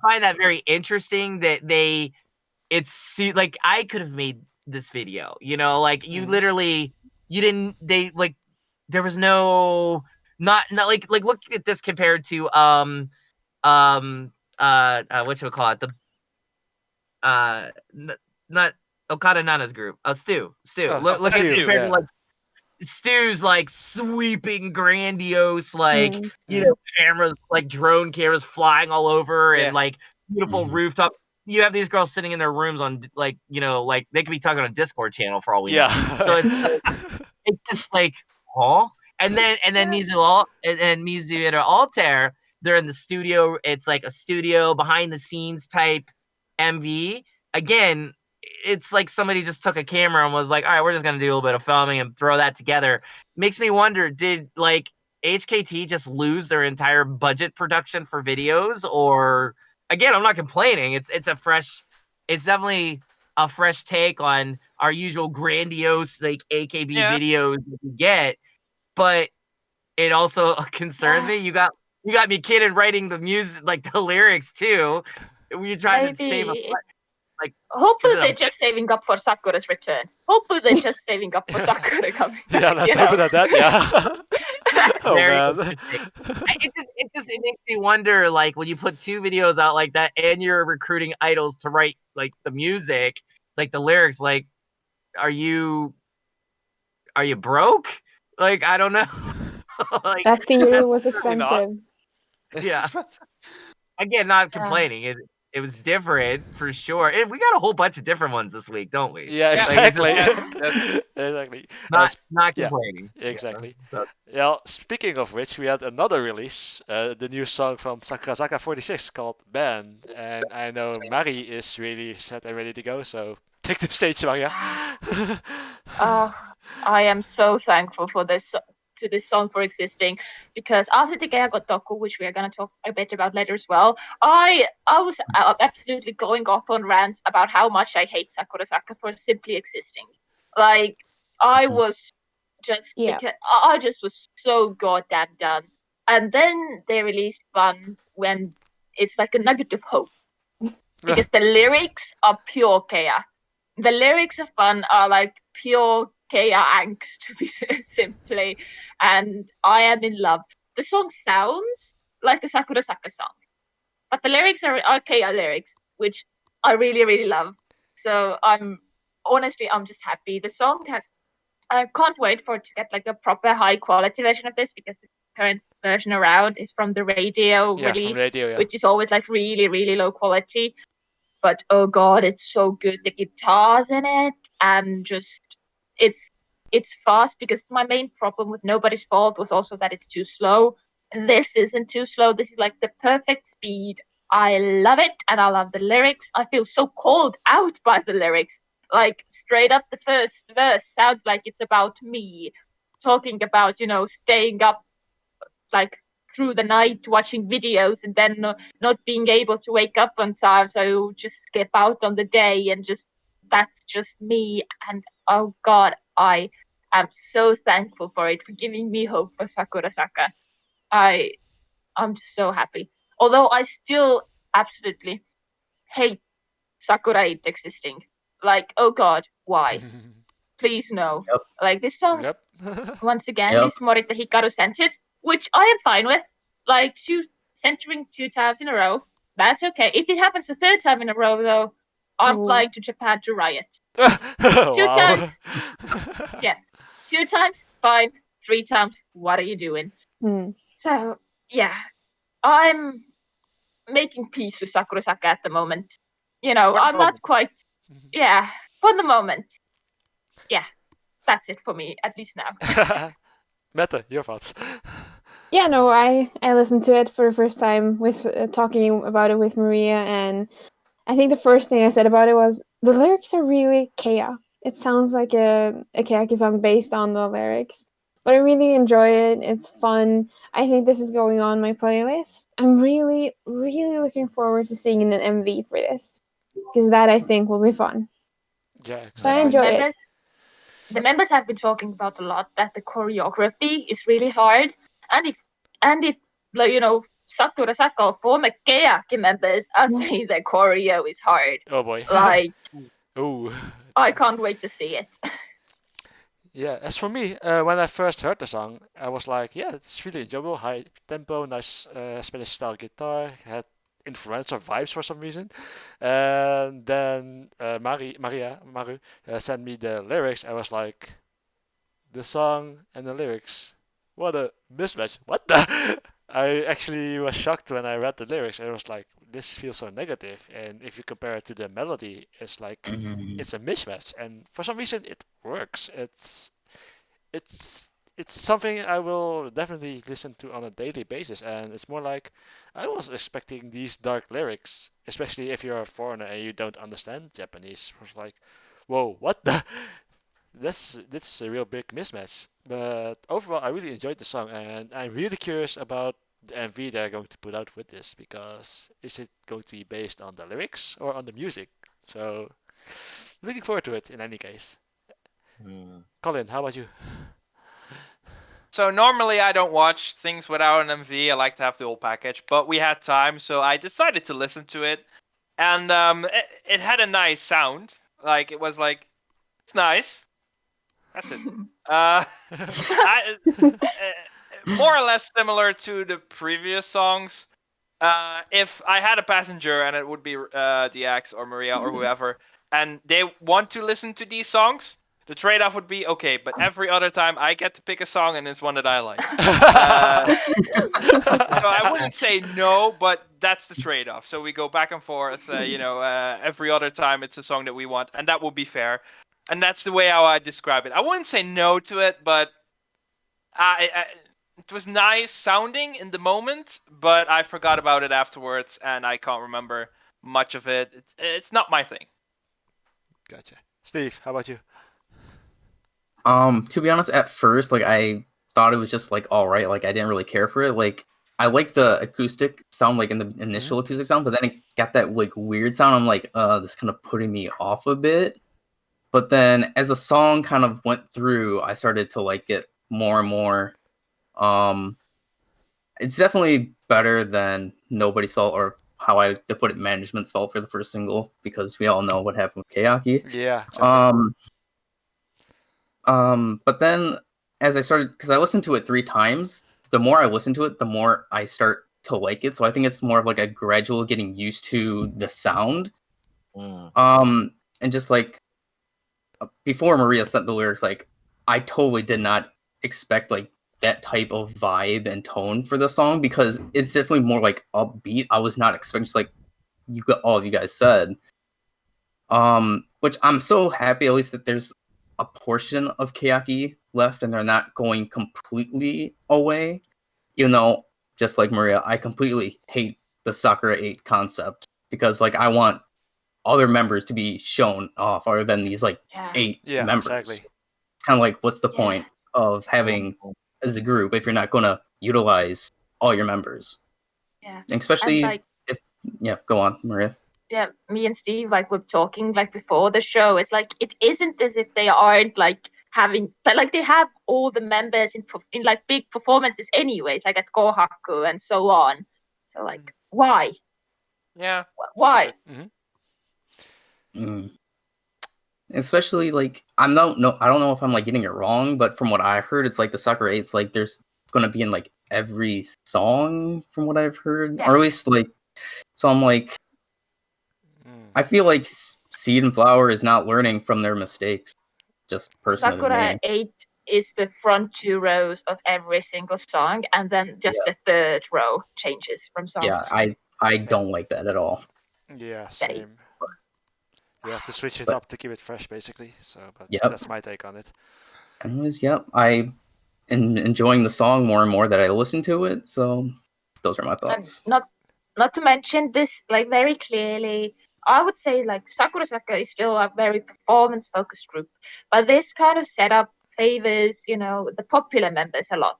find that very interesting that it's like I could have made this video, like you literally there was no not like look at this compared to what should we call it, the not Okada Nana's group, Stu. Look at Stu, compared to like Stu's like sweeping, grandiose, like cameras, like drone cameras flying all over, and like beautiful rooftop. You have these girls sitting in their rooms on like like they could be talking on a Discord channel for all we know. So it's just like and then Mizuiro ALtair, they're in the studio. It's like a studio behind the scenes type MV. Again, it's like somebody just took a camera and was like, all right, we're just going to do a little bit of filming and throw that together. Makes me wonder, did like HKT just lose their entire budget production for videos? Or again, I'm not complaining. It's definitely a fresh take on our usual grandiose like AKB videos that we get. But it also concerns me. You got McKinnon writing the music, like the lyrics too. You trying to save a like. Hopefully they're just saving up for Sakura's return. Hopefully they're just saving up for Sakura coming. Yeah, let's hope at that. Yeah. Oh man. It makes me wonder, like when you put two videos out like that, and you're recruiting idols to write like the music, like the lyrics, like are you broke? Like I don't know. Like, that theater was expensive. Yeah. Again, not complaining. It was different for sure. We got a whole bunch of different ones this week, don't we? Yeah, exactly. Exactly. Not complaining. Yeah, exactly. So. Yeah. Speaking of which, we had another release, the new song from Sakurazaka 46 called "Ban," and I know Mari is really set and ready to go. So take the stage, Maria. I am so thankful for this song for existing, because after the Kago Toku, which we are going to talk a bit about later as well, I was absolutely going off on rants about how much I hate Sakurazaka for simply existing. Like I was just I just was so goddamn done. And then they released one when it's like a nugget of hope, because the lyrics are pure chaos. The lyrics of Fun are like pure Kea angst, to be simply, and I am in love. The song sounds like a Sakurazaka song, but the lyrics are Kea lyrics, which I really, really love. So I'm just happy. The song has. I can't wait for it to get like a proper high quality version of this, because the current version around is from the radio release, which is always like really, really low quality. But oh god, it's so good. The guitars in it, and just it's fast, because my main problem with Nobody's Fault was also that it's too slow. And this isn't too slow. This is like the perfect speed. I love it, and I love the lyrics. I feel so called out by the lyrics. Like straight up, the first verse sounds like it's about me, talking about staying up like through the night watching videos, and then not being able to wake up on time, so just skip out on the day, and that's just me. And oh god, I am so thankful for it, for giving me hope for Sakurazaka. I'm just so happy. Although I still absolutely hate Sakura 8 existing. Like, oh god, why? Please no. Yep. Like this song, Yep. once again, Yep. is Morita Hikaru centered, which I am fine with. Like, centering 2 times in a row, that's okay. If it happens a 3rd time in a row, though, I'm Ooh. flying to Japan to riot. Wow. times. Yeah. 2 times, fine. 3 times, what are you doing? Hmm. So, yeah. I'm making peace with Sakurazaka at the moment. For the I'm not moment. quite... Yeah, for the moment. Yeah, that's it for me, at least now. Meta, your thoughts? Yeah, no, I listened to it for the first time with talking about it with Maria, and I think the first thing I said about it was the lyrics are really Kea. It sounds like a Keiaki song based on the lyrics, but I really enjoy it. It's fun. I think this is going on my playlist. I'm really, really looking forward to seeing an MV for this, because that I think will be fun. Yeah, So I exactly. enjoy it. The members have been talking about a lot that the choreography is really hard, and if Sakurazaka, former Keiaki members, are saying the choreo is hard. Oh boy. Like, Ooh. I can't wait to see it. Yeah, as for me, when I first heard the song, I was like, yeah, it's really enjoyable, high tempo, nice Spanish style guitar, had influencer vibes for some reason. And then Maru sent me the lyrics. I was like, the song and the lyrics, what a mismatch. What the? I actually was shocked when I read the lyrics. I was like, this feels so negative. And if you compare it to the melody, it's like it's a mismatch. And for some reason, it works. It's something I will definitely listen to on a daily basis. And it's more like I was expecting these dark lyrics, especially if you're a foreigner and you don't understand Japanese. It was like, whoa, what the? That's a real big mismatch. But overall, I really enjoyed the song, and I'm really curious about the MV they're going to put out with this, because is it going to be based on the lyrics or on the music? So, looking forward to it in any case. Colin, how about you? So normally I don't watch things without an MV. I like to have the whole package, but we had time, so I decided to listen to it, and it had a nice sound. Like, it was like, it's nice. That's it. More or less similar to the previous songs. If I had a passenger and it would be DX or Maria or whoever, and they want to listen to these songs, the trade-off would be, okay, but every other time I get to pick a song and it's one that I like. So I wouldn't say no, but that's the trade-off. So we go back and forth, every other time it's a song that we want, and that would be fair. And that's the way how I describe it. I wouldn't say no to it, but it was nice sounding in the moment, but I forgot about it afterwards, and I can't remember much of it. It's not my thing. Gotcha. Steve, how about you? To be honest, at first, like, I thought it was just like all right. Like, I didn't really care for it. Like, I like the acoustic sound, like in the initial acoustic sound, but then it got that like weird sound. I'm like, this is kind of putting me off a bit. But then as the song kind of went through, I started to like it more and more. It's definitely better than Nobody's Fault, or how I to put it, Management's Fault for the first single, because we all know what happened with Keiaki. Yeah. Exactly. But then as I started, because I listened to it 3 times, the more I listen to it, the more I start to like it. So I think it's more of like a gradual getting used to the sound. And just like before Maria sent the lyrics, like I totally did not expect like that type of vibe and tone for the song, because it's definitely more like upbeat. I was not expecting, just like all of you guys said. Which I'm so happy at least that there's a portion of Kayaki left and they're not going completely away. Even though, just like Maria, I completely hate the Sakura 8 concept, because like I want other members to be shown off other than these like 8 members. Exactly. It's kind of like, what's the point of having as a group if you're not going to utilize all your members? Yeah. Especially like, if go on, Maria. Yeah, me and Steve like were talking like before the show. It's like it isn't as if they aren't like having, but like they have all the members in like big performances anyways, like at Kohaku and so on. So like, why? Yeah. Why? Especially like I don't know if I'm like getting it wrong, but from what I heard, it's like the Sakura 8's like there's gonna be in like every song from what I've heard, or at least like. So I'm like, I feel like Seed and Flower is not learning from their mistakes. Just personally, Sakura 8 is the front 2 rows of every single song, and then just the third row changes from song to song. I don't like that at all. Yeah, same. You have to switch it up to keep it fresh, basically. So, but that's my take on it. Anyways, I am enjoying the song more and more that I listen to it. So, those are my thoughts. And not to mention this, like very clearly, I would say like Sakurazaka is still a very performance-focused group, but this kind of setup favors, the popular members a lot.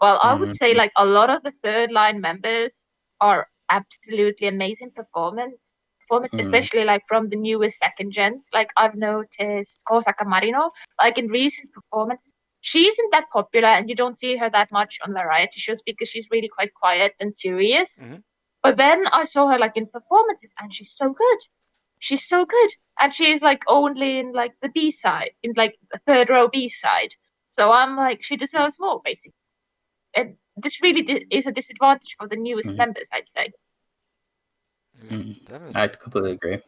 Well, I would say like a lot of the third line members are absolutely amazing performance, especially like from the newest second gens. Like I've noticed Kosaka Marino, like in recent performances, she isn't that popular and you don't see her that much on variety shows because she's really quite quiet and serious. But then I saw her like in performances and she's so good. She's so good. And she's like only in like the B side, in like the third row B side. So I'm like, she deserves more basically. And this really is a disadvantage for the newest members, I'd say. I completely agree.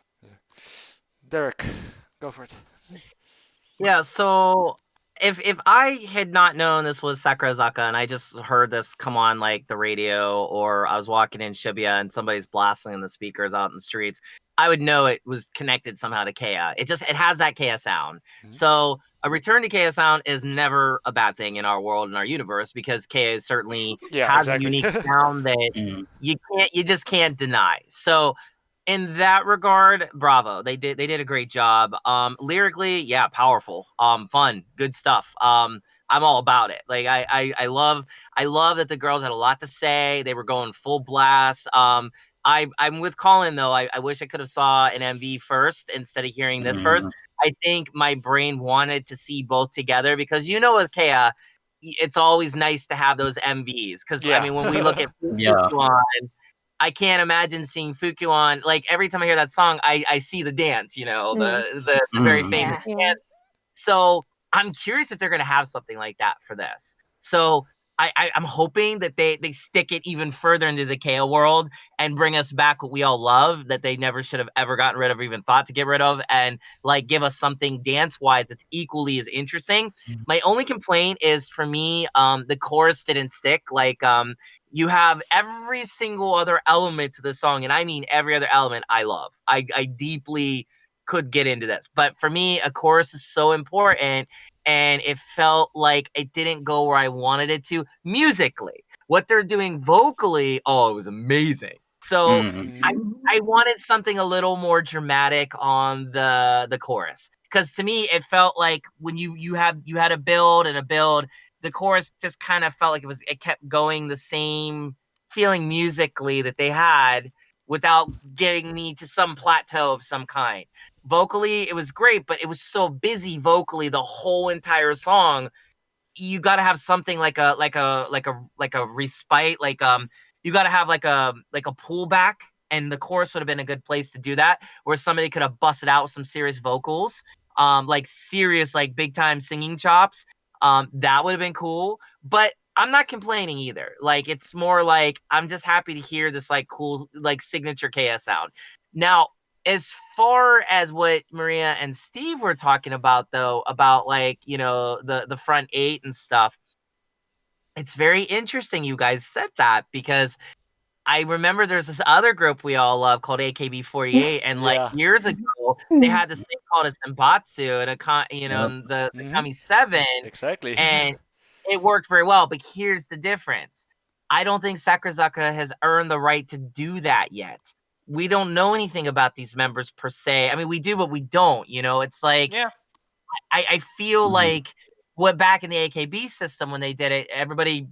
Derek, go for it. Yeah, so if I had not known this was Sakurazaka and I just heard this come on like the radio, or I was walking in Shibuya and somebody's blasting in the speakers out in the streets, I would know it was connected somehow to Kea. It has that Kea sound. So a return to Kea sound is never a bad thing in our world, in our universe, because Kea certainly has a unique sound that you just can't deny. So in that regard, bravo. They did a great job. Lyrically, powerful. Fun, good stuff. I'm all about it. Like I love that the girls had a lot to say. They were going full blast. I'm with Colin though. I wish I could have saw an MV first instead of hearing this first. I think my brain wanted to see both together because with Kea, it's always nice to have those MVs. Because I mean, when we look at I can't imagine seeing Fukuon. Like every time I hear that song, I see the dance, the very famous dance. So I'm curious if they're gonna have something like that for this. So I'm hoping that they stick it even further into the KO world and bring us back what we all love that they never should have ever gotten rid of or even thought to get rid of, and like give us something dance wise that's equally as interesting. My only complaint is for me, the chorus didn't stick. Like you have every single other element to the song, and I mean every other element I love. I deeply could get into this, but for me, a chorus is so important. And it felt like it didn't go where I wanted it to musically. What they're doing vocally, it was amazing. So I wanted something a little more dramatic on the chorus, because to me it felt like when you had a build and a build, the chorus just kind of felt like it kept going the same feeling musically that they had without getting me to some plateau of some kind. Vocally, it was great, but it was so busy vocally the whole entire song. You got to have something like a respite, like you got to have like a pullback, and the chorus would have been a good place to do that, where somebody could have busted out with some serious vocals. like serious, like big time singing chops, that would have been cool. But I'm not complaining either. Like, it's more like I'm just happy to hear this like cool like signature KS sound. Now, as far as what Maria and Steve were talking about, though, about like, you know, the front 8 and stuff, it's very interesting you guys said that, because I remember there's this other group we all love called AKB48, and like Yeah. years ago they had this thing called a Senbatsu and you know, Yep. and the Mhm. Kami 7, Exactly. and it worked very well. But here's the difference: I don't think Sakurazaka has earned the right to do that yet. We don't know anything about these members per se. I mean, we do, but we don't. You know, it's like Yeah. I feel Mhm. like what back in the AKB system when they did it, everybody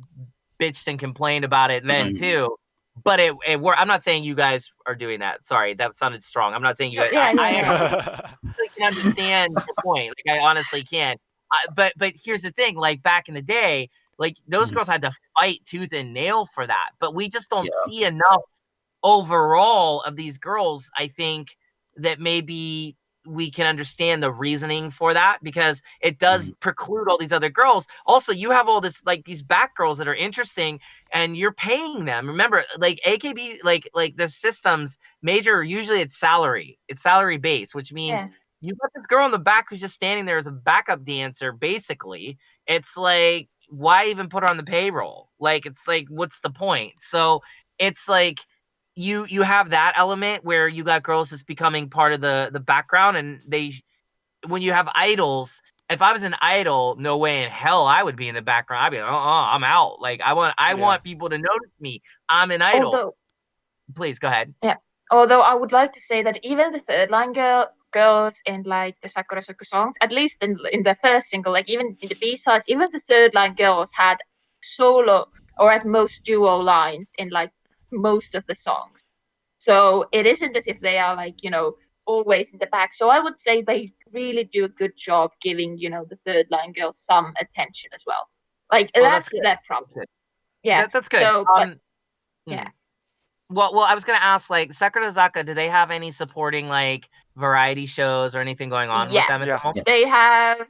bitched and complained about it then Mhm. too. But it worked. I'm not saying you guys are doing that. Sorry, that sounded strong. I'm not saying you guys. Yeah, I yeah. really can understand your point. Like, I honestly can. But here's the thing: like back in the day, like those Mhm. girls had to fight tooth and nail for that. But we just don't Yeah. see enough overall of these girls. I think that maybe we can understand the reasoning for that, because it does preclude all these other girls. Also, you have all this like these back girls that are interesting, and you're paying them. Remember, like AKB, like the systems major, usually it's salary based, which means Yeah. you got this girl in the back who's just standing there as a backup dancer. Basically, it's like, why even put her on the payroll? Like, it's like, what's the point? So it's like you have that element where you got girls just becoming part of the background, and they, when you have idols, if I was an idol, no way in hell I would be in the background. I'd be like, I'm out. Like, I Yeah. want people to notice me. I'm an idol. Although, Please go ahead. yeah. Although I would like to say that even the third line girls in like the Sakurazaka songs, at least in the first single, like even in the B sides, even the third line girls had solo or at most duo lines in like most of the songs. So it isn't as if they are like, you know, always in the back. So I would say they really do a good job giving, you know, the third line girls some attention as well. Like Oh, that's that's good. their problem. Yeah. That's good. So but yeah. Well, I was gonna ask, like, Sakurazaka, do they have any supporting like variety shows or anything going on with Yeah. them at the Yeah. moment?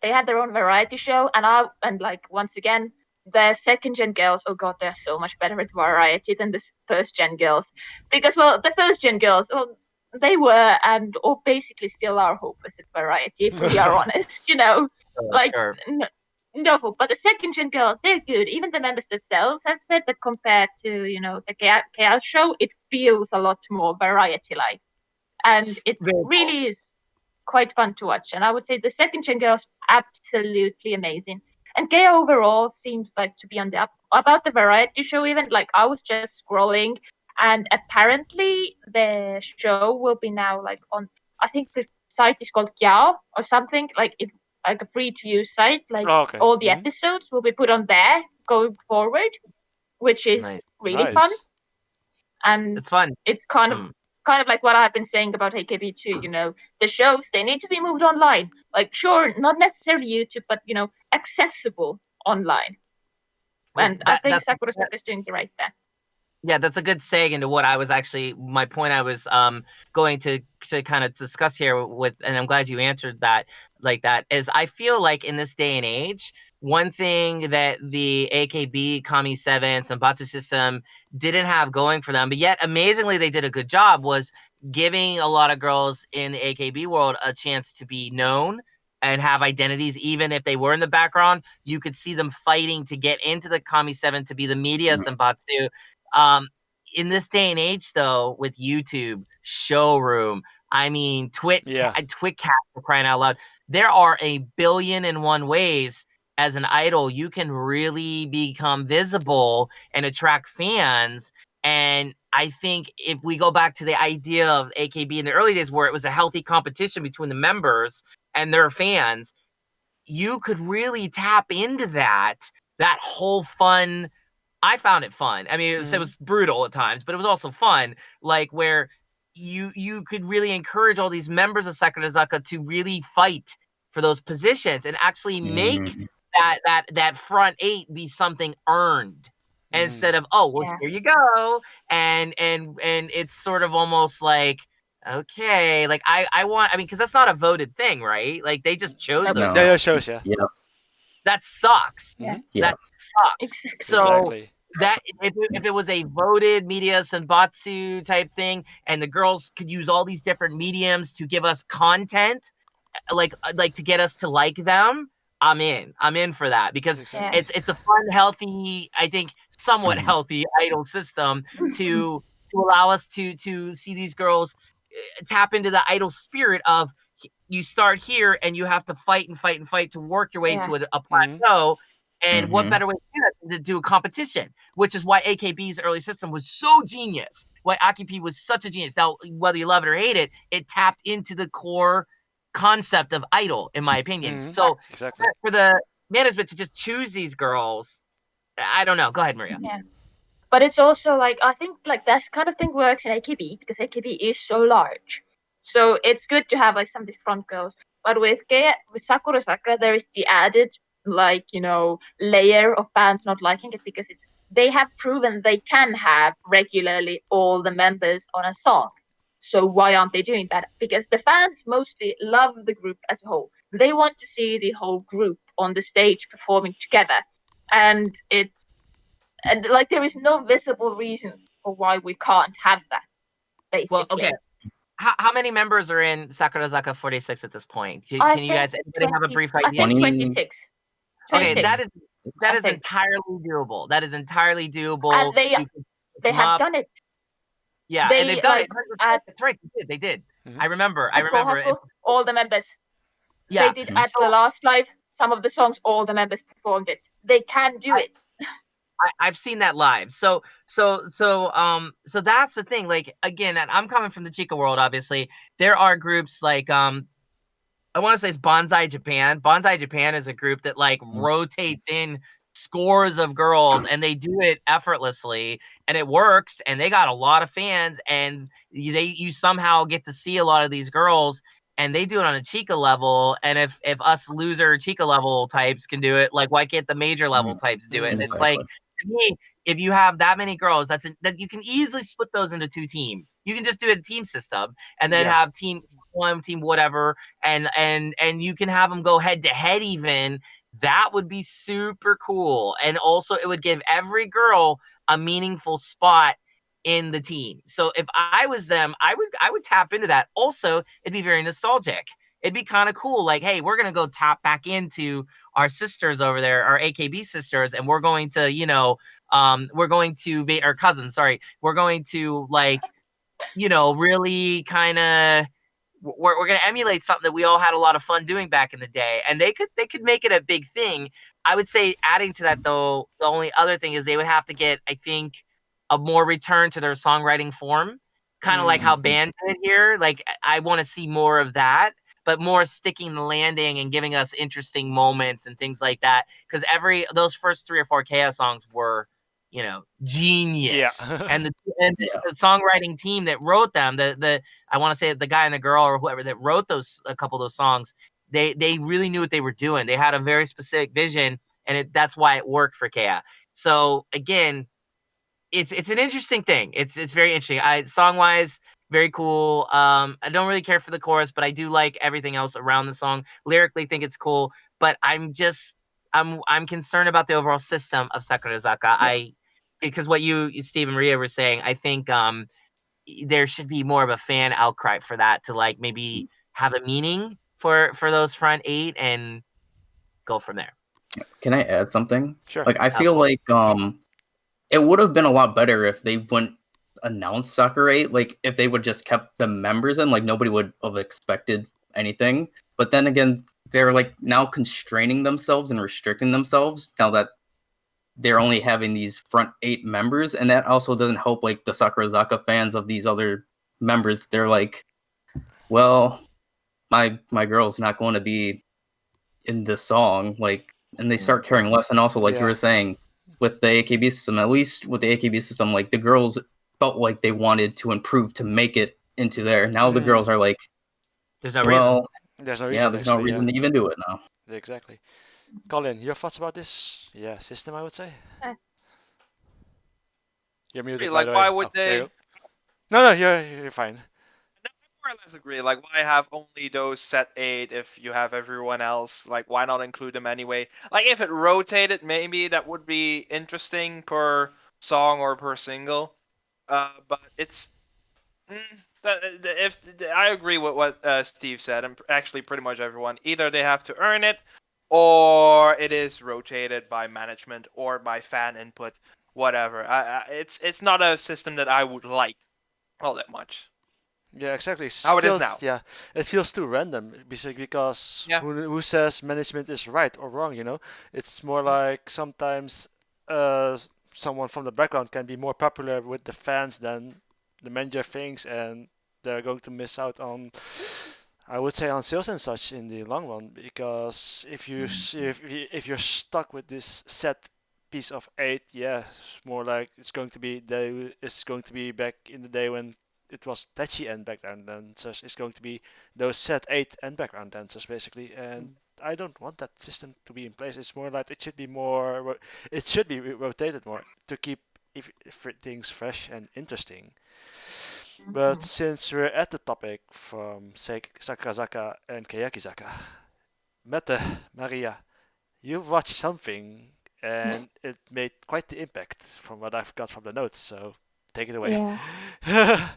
They had their own variety show, and like once again, the second gen girls, oh god, they're so much better at variety than the first gen girls, because well, the first gen girls, well, they were and or basically still are hopeless at variety, if we are honest, you know, like Sure. no hope. But the second gen girls, they're good. Even the members themselves have said that compared to, you know, the KL show, it feels a lot more variety like, and it Very cool. really is quite fun to watch. And I would say the second gen girls absolutely amazing. And Gay overall seems like to be on the up. About the variety show, even like I was just scrolling, and apparently the show will be now like on. I think the site is called Yao or something like it, like a free to use site. Like Oh, okay. all the Mhm. episodes will be put on there going forward, which is Nice. really fun. Nice. And It's fun. it's kind of like what I've been saying about AKB2, you know, the shows, they need to be moved online. Like, sure, not necessarily YouTube, but, you know, accessible online. And I think That's Sakurazaka is doing the right there. Yeah, that's a good seg into what I was actually, my point I was going to kind of discuss here with, and I'm glad you answered that like that, is I feel like in this day and age, one thing that the AKB Kami 7 Senbatsu system didn't have going for them, but yet amazingly they did a good job, was giving a lot of girls in the AKB world a chance to be known and have identities. Even if they were in the background, you could see them fighting to get into the Kami 7 to be the media Senbatsu. In this day and age, though, with YouTube, Showroom, I mean, Yeah. Twitcast, for crying out loud, there are a billion and one ways as an idol you can really become visible and attract fans. And I think if we go back to the idea of AKB in the early days, where it was a healthy competition between the members and their fans, you could really tap into that whole fun. I found it fun. I mean, it was brutal at times, but it was also fun. Like, where you could really encourage all these members of Sakurazaka to really fight for those positions and actually make that front 8 be something earned, instead of, oh well, Yeah. here you go, and it's sort of almost like Okay, like I want. I mean, because that's not a voted thing, right? Like they just chose Nope. those. Yeah, No. it shows, yeah. Yeah. That sucks. Yeah. Mhm. Yeah. That sucks. Exactly. So Exactly. that if it was a voted media senbatsu type thing, and the girls could use all these different mediums to give us content, like to get us to like them, I'm in. I'm in for that because Exactly. it's a fun, healthy, I think somewhat Mhm. healthy idol system to allow us to see these girls tap into the idol spirit of you start here and you have to fight and fight and fight to work your way Yeah. to a Mhm. plateau. And what Mhm. better way to do that than to do a competition, which is why AKB's early system was so genius. Why AKB was such a genius. Now, whether you love it or hate it, it tapped into the core concept of idol, in my opinion. Mhm. So Exactly. for the management to just choose these girls, I don't know. Go ahead, Maria. Yeah. But it's also like I think like that kind of thing works in AKB because AKB is so large. So it's good to have like some of these front girls. But with Sakurazaka, there is the added like layer of fans not liking it because they have proven they can have regularly all the members on a song. So why aren't they doing that? Because the fans mostly love the group as a whole. They want to see the whole group on the stage performing together. And like there is no visible reason for why we can't have that, basically. Well, okay. How many members are in Sakurazaka 46 at this point? Can I you guys think anybody have a brief I idea? think 20. 26. Okay, 26. that I is think. entirely doable. That is entirely doable. And You can pick they them have up. done it. Yeah, and they've done it. At That's right. They did. Mhm. I remember. all the members. Yeah. They did at the last live. Some of the songs, all the members performed it. They can do it. I've seen that live. So that's the thing. Like again, and I'm coming from the Chica world. Obviously, there are groups like I want to say it's Bonsai Japan. Bonsai Japan is a group that like rotates in scores of girls and they do it effortlessly and it works and they got a lot of fans and you somehow get to see a lot of these girls and they do it on a Chica level. And if us loser Chica level types can do it, like why can't the major level types do it? And it's like, Exactly. to me, if you have that many girls, that you can easily split those into two teams. You can just do a team system and then Yeah. have team one, team whatever, and you can have them go head to head even. That would be super cool. And also it would give every girl a meaningful spot in the team. So if I was them, I would tap into that. Also, it'd be very nostalgic. It'd be kind of cool. Like, hey, we're gonna go tap back into our sisters over there, our AKB sisters, and we're going to, we're going to be our cousins. Sorry, we're going to like, really kind of we're going to emulate something that we all had a lot of fun doing back in the day, and they could make it a big thing. I would say adding to that though, the only other thing is they would have to get, I think, a more return to their songwriting form, kind of like how band did here. Like I want to see more of that, but more sticking the landing and giving us interesting moments and things like that, because those first 3 or 4 chaos songs were genius. Yeah. And Yeah. the songwriting team that wrote them, the I want to say the guy and the girl or whoever that wrote a couple of those songs, they really knew what they were doing. They had a very specific vision, and that's why it worked for Kea. So again, it's an interesting thing. It's very interesting. Song wise, very cool. I don't really care for the chorus, but I do like everything else around the song. Lyrically, think it's cool, but I'm concerned about the overall system of Sakurazaka. Because what you Steve and Maria were saying, I think there should be more of a fan outcry for that to like maybe have a meaning for those front 8 and go from there. Can I add something? Sure. Like I feel like it would have been a lot better if they wouldn't announce Sakurai. Like if they would just kept the members in, like nobody would have expected anything. But then again, they're like now constraining themselves and restricting themselves now that they're only having these front 8 members, and that also doesn't help like the Sakurazaka fans of these other members. They're like, well, my girl's not going to be in this song, like, and they start caring less. And also, like you were saying, with the AKB system, at least with the AKB system, like the girls felt like they wanted to improve to make it into there. Now the girls are like, there's no well, reason. There's no reason. yeah, there's no reason to even do it now. Exactly. Colin, your thoughts about this? Yeah, system, I would say. You're muted, by Like, the way. why would There you they? go. No, you're fine. or less agree. Like, why have only those set 8 if you have everyone else? Like, why not include them anyway? Like, if it rotated, maybe that would be interesting per song or per single. But it's if I agree with what Steve said, and actually pretty much everyone, either they have to earn it, or it is rotated by management or by fan input, whatever. It's not a system that I would like all that much. Yeah, exactly. How it is now. Yeah, it feels too random because Yeah. who says management is right or wrong? It's more like sometimes someone from the background can be more popular with the fans than the manager thinks, and they're going to miss out on, I would say, on sales and such in the long run. Because if you're stuck with this set piece of 8, yeah, it's more like it's going to be back in the day when it was Tachi and background dancers. It's going to be those set 8 and background dancers basically, and I don't want that system to be in place. It's more like it should be rotated more to keep things fresh and interesting. But since we're at the topic from Sakurazaka and Kayakizaka, Mette, Maria, you've watched something and it made quite the impact from what I've got from the notes, so take it away. Yeah.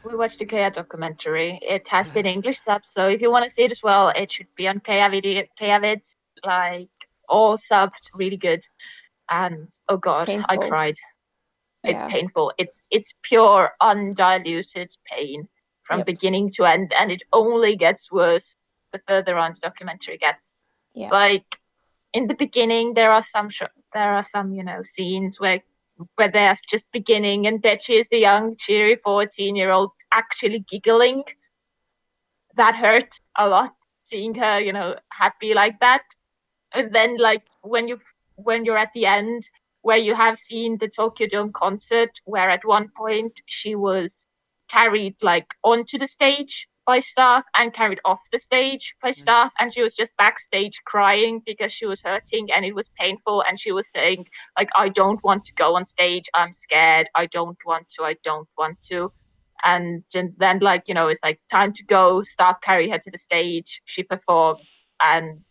We watched the Kaya documentary. It has been English sub, so if you want to see it as well, it should be on Kaya Vids, like all subbed, really good. And oh god, I Painful. cried. It's Yeah. painful. It's pure undiluted pain from Yep. beginning to end, and it only gets worse the further on the documentary gets. Yeah. Like in the beginning, there are some scenes where they're just beginning, and Dechi is the young, cheery 14-year-old actually giggling. That hurt a lot, seeing her, happy like that. And then, like, when you're at the end, where you have seen the Tokyo Dome concert, where at one point she was carried, like, onto the stage by staff and carried off the stage by staff, and she was just backstage crying because she was hurting and it was painful, and she was saying, like, I don't want to go on stage, I'm scared, I don't want to. And then, like, it's like time to go, staff carry her to the stage, she performs, and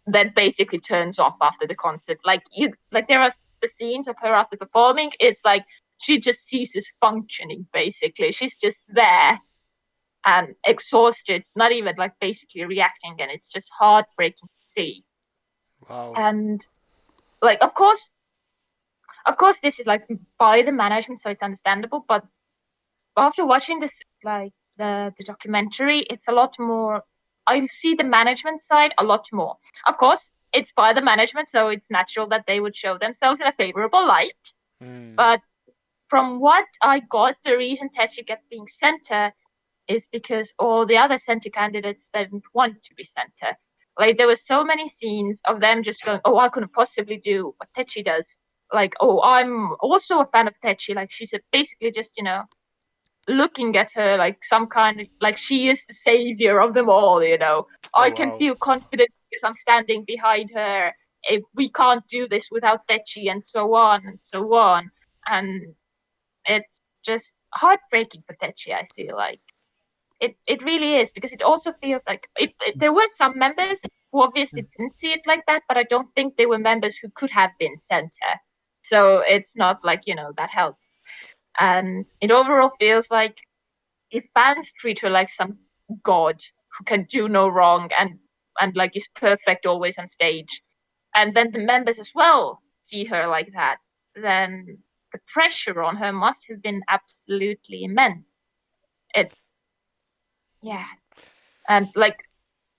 then basically turns off after the concert. Like there are the scenes of her after performing, it's like she just ceases functioning, basically. She's just there and exhausted, not even like basically reacting, and it's just heartbreaking to see. Wow. And like of course this is like by the management, so it's understandable, but after watching this, like the documentary, it's a lot more. I see the management side a lot more. Of course, it's by the management, so it's natural that they would show themselves in a favorable light. But from what I got, the reason Techi kept being center is because all the other center candidates didn't want to be center. Like there were so many scenes of them just going, "Oh, I couldn't possibly do what Techi does." Like, "Oh, I'm also a fan of Techi." Like she's basically just looking at her like some kind of like she is the savior of them all. I can feel confident because I'm standing behind her. If we can't do this without Techi, and so on and so on. And it's just heartbreaking for Techi, I feel like. It really is, because it also feels like there were some members who obviously didn't see it like that, but I don't think they were members who could have been center. So it's not like, that helps. And it overall feels like if fans treat her like some god who can do no wrong and like is perfect always on stage, and then the members as well see her like that, then the pressure on her must have been absolutely immense. And like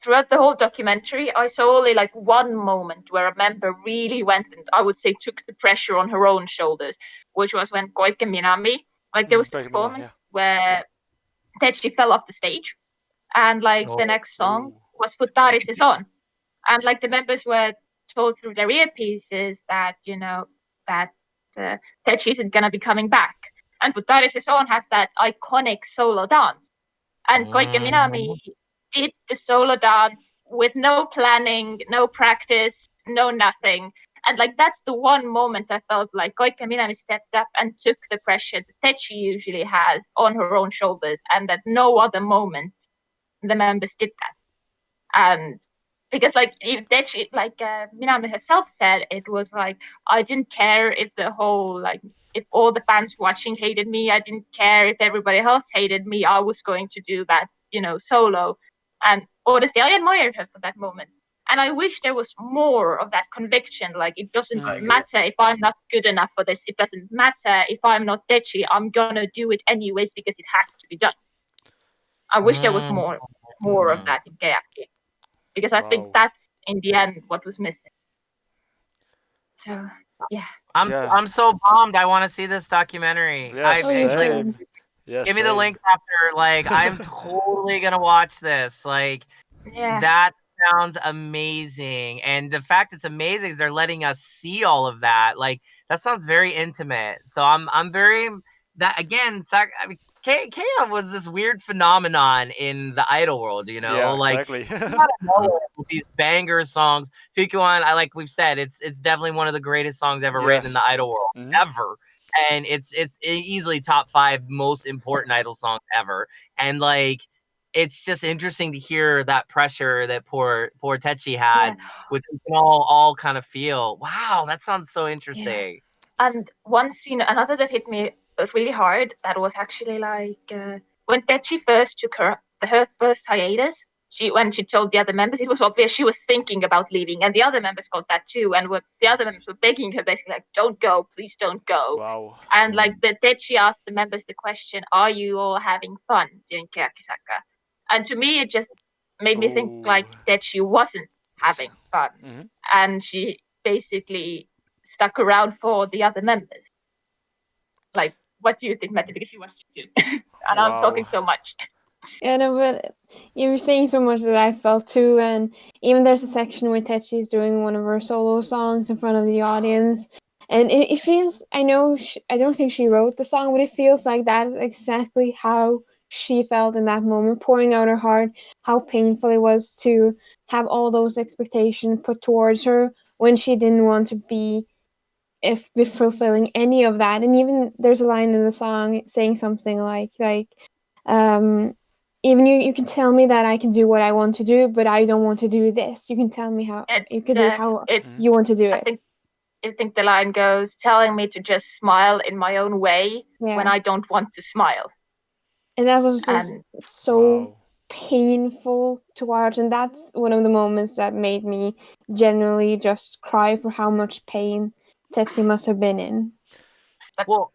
throughout the whole documentary, I saw only like one moment where a member really went and I would say took the pressure on her own shoulders, which was when Koike Minami, like there was a performance where Techi fell off the stage, and like the next song was Futari Saison, and like the members were told through their earpieces that Techi isn't gonna be coming back, and Futari Saison has that iconic solo dance, and Koike Minami did the solo dance with no planning, no practice, no nothing, And like that's the one moment I felt like Koikka stepped up and took the pressure that Techi usually has on her own shoulders, and that no other moment the members did that. And because like if Techi, like Minami herself said, it was like I didn't care if the whole like if all the fans watching hated me, I didn't care if everybody else hated me. I was going to do that, solo. And honestly, I admired her for that moment. And I wish there was more of that conviction. Like, it doesn't matter if I'm not good enough for this. It doesn't matter if I'm not Dechi. I'm gonna do it anyways because it has to be done. I wish there was more of that in Kayaki. Because I think that's, in the end, what was missing. So, yeah. I'm so bummed. I want to see this documentary. Same. Give me the link after. Like, I'm totally gonna watch this. Like, that sounds amazing, and the fact it's amazing is they're letting us see all of that. Like, that sounds very intimate. So I'm very that again. I mean, Kea was this weird phenomenon in the idol world, like exactly. out of nowhere, with these banger songs. Fukuan, like we've said, it's definitely one of the greatest songs ever written in the idol world ever. And it's easily top 5 most important idol songs ever. And like, it's just interesting to hear that pressure that poor Techi had, which we can all kind of feel. Wow, that sounds so interesting. And one scene, another that hit me really hard, that was actually like when Techi first took her first hiatus. When she told the other members, it was obvious she was thinking about leaving, and the other members got that too. And the other members were begging her, basically like, "Don't go, please don't go." Wow. And like Techi asked the members the question, "Are you all having fun during Kayakisaka?" And to me, it just made me think like Techi wasn't having fun, and she basically stuck around for the other members. Like, what do you think, Matty? Because you watched it too, and I'm talking so much. Yeah, no, but you were saying so much that I felt too, and even there's a section where Techi is doing one of her solo songs in front of the audience, and it feels, I know, I don't think she wrote the song, but it feels like that is exactly how she felt in that moment, pouring out her heart, how painful it was to have all those expectations put towards her when she didn't want to be fulfilling any of that. And even there's a line in the song saying something like even you can tell me that I can do what I want to do, but I don't want to do this. You can tell me how you can do how you want to do it. I think the line goes, telling me to just smile in my own way when I don't want to smile. And that was just so painful to watch. And that's one of the moments that made me genuinely just cry for how much pain Tetsu must have been in. Go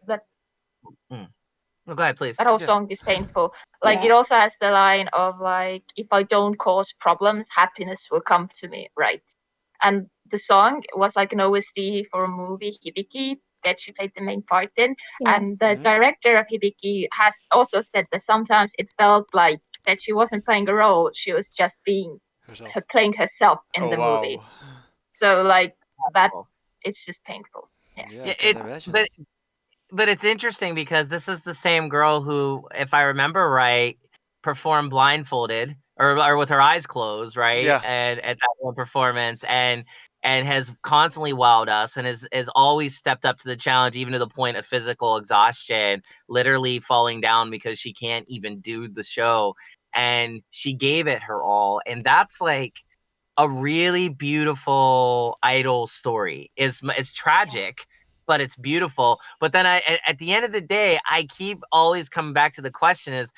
ahead, please. That whole song is painful. Like, it also has the line of, like, if I don't cause problems, happiness will come to me, right? And the song was like an OST for a movie, Hibiki, that she played the main part in. And the director of Hibiki has also said that sometimes it felt like that she wasn't playing a role, she was just being playing herself in the movie. So, like, that, it's just painful. But it's interesting because this is the same girl who, if I remember right, performed blindfolded or with her eyes closed, right? Yeah. And at that one performance, and has constantly wowed us, and has always stepped up to the challenge, even to the point of physical exhaustion, literally falling down because she can't even do the show. And she gave it her all, and that's like a really beautiful idol story. It's tragic, but it's beautiful. But then at the end of the day, I keep always coming back to the question is,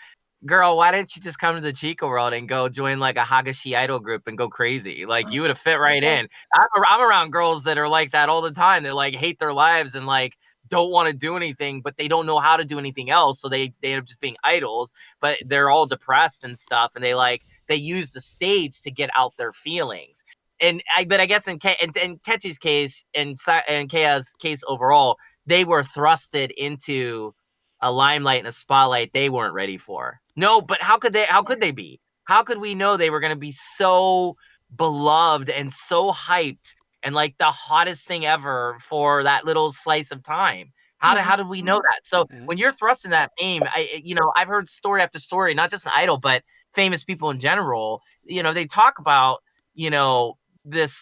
girl, why didn't you just come to the Chica world and go join like a Hagashi idol group and go crazy? Like, you would have fit right in. I'm around girls that are like that all the time. They're like, hate their lives and like don't want to do anything, but they don't know how to do anything else. So they end up just being idols, but they're all depressed and stuff. And they use the stage to get out their feelings. But I guess in Techi's case and Kea's case overall, they were thrusted into a limelight and a spotlight they weren't ready for. No, but how could they be? How could we know they were going to be so beloved and so hyped and like the hottest thing ever for that little slice of time? How did we know that? So when you're thrust in that name, I've heard story after story, not just an idol, but famous people in general, they talk about, this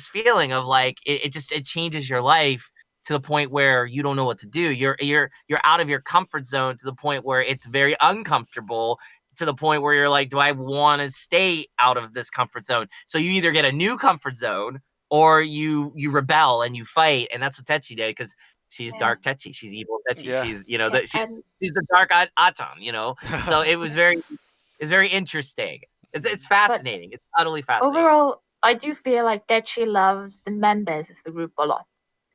feeling of like it changes your life to the point where you don't know what to do. You're out of your comfort zone to the point where it's very uncomfortable, to the point where you're like, do I want to stay out of this comfort zone? So you either get a new comfort zone or you rebel and you fight, and that's what Techi did, because she's dark Techi, she's evil Techi, Yeah. she's she's the dark Atan, So it was very interesting. It's fascinating. It's utterly fascinating. Overall, I do feel like that she loves the members of the group a lot,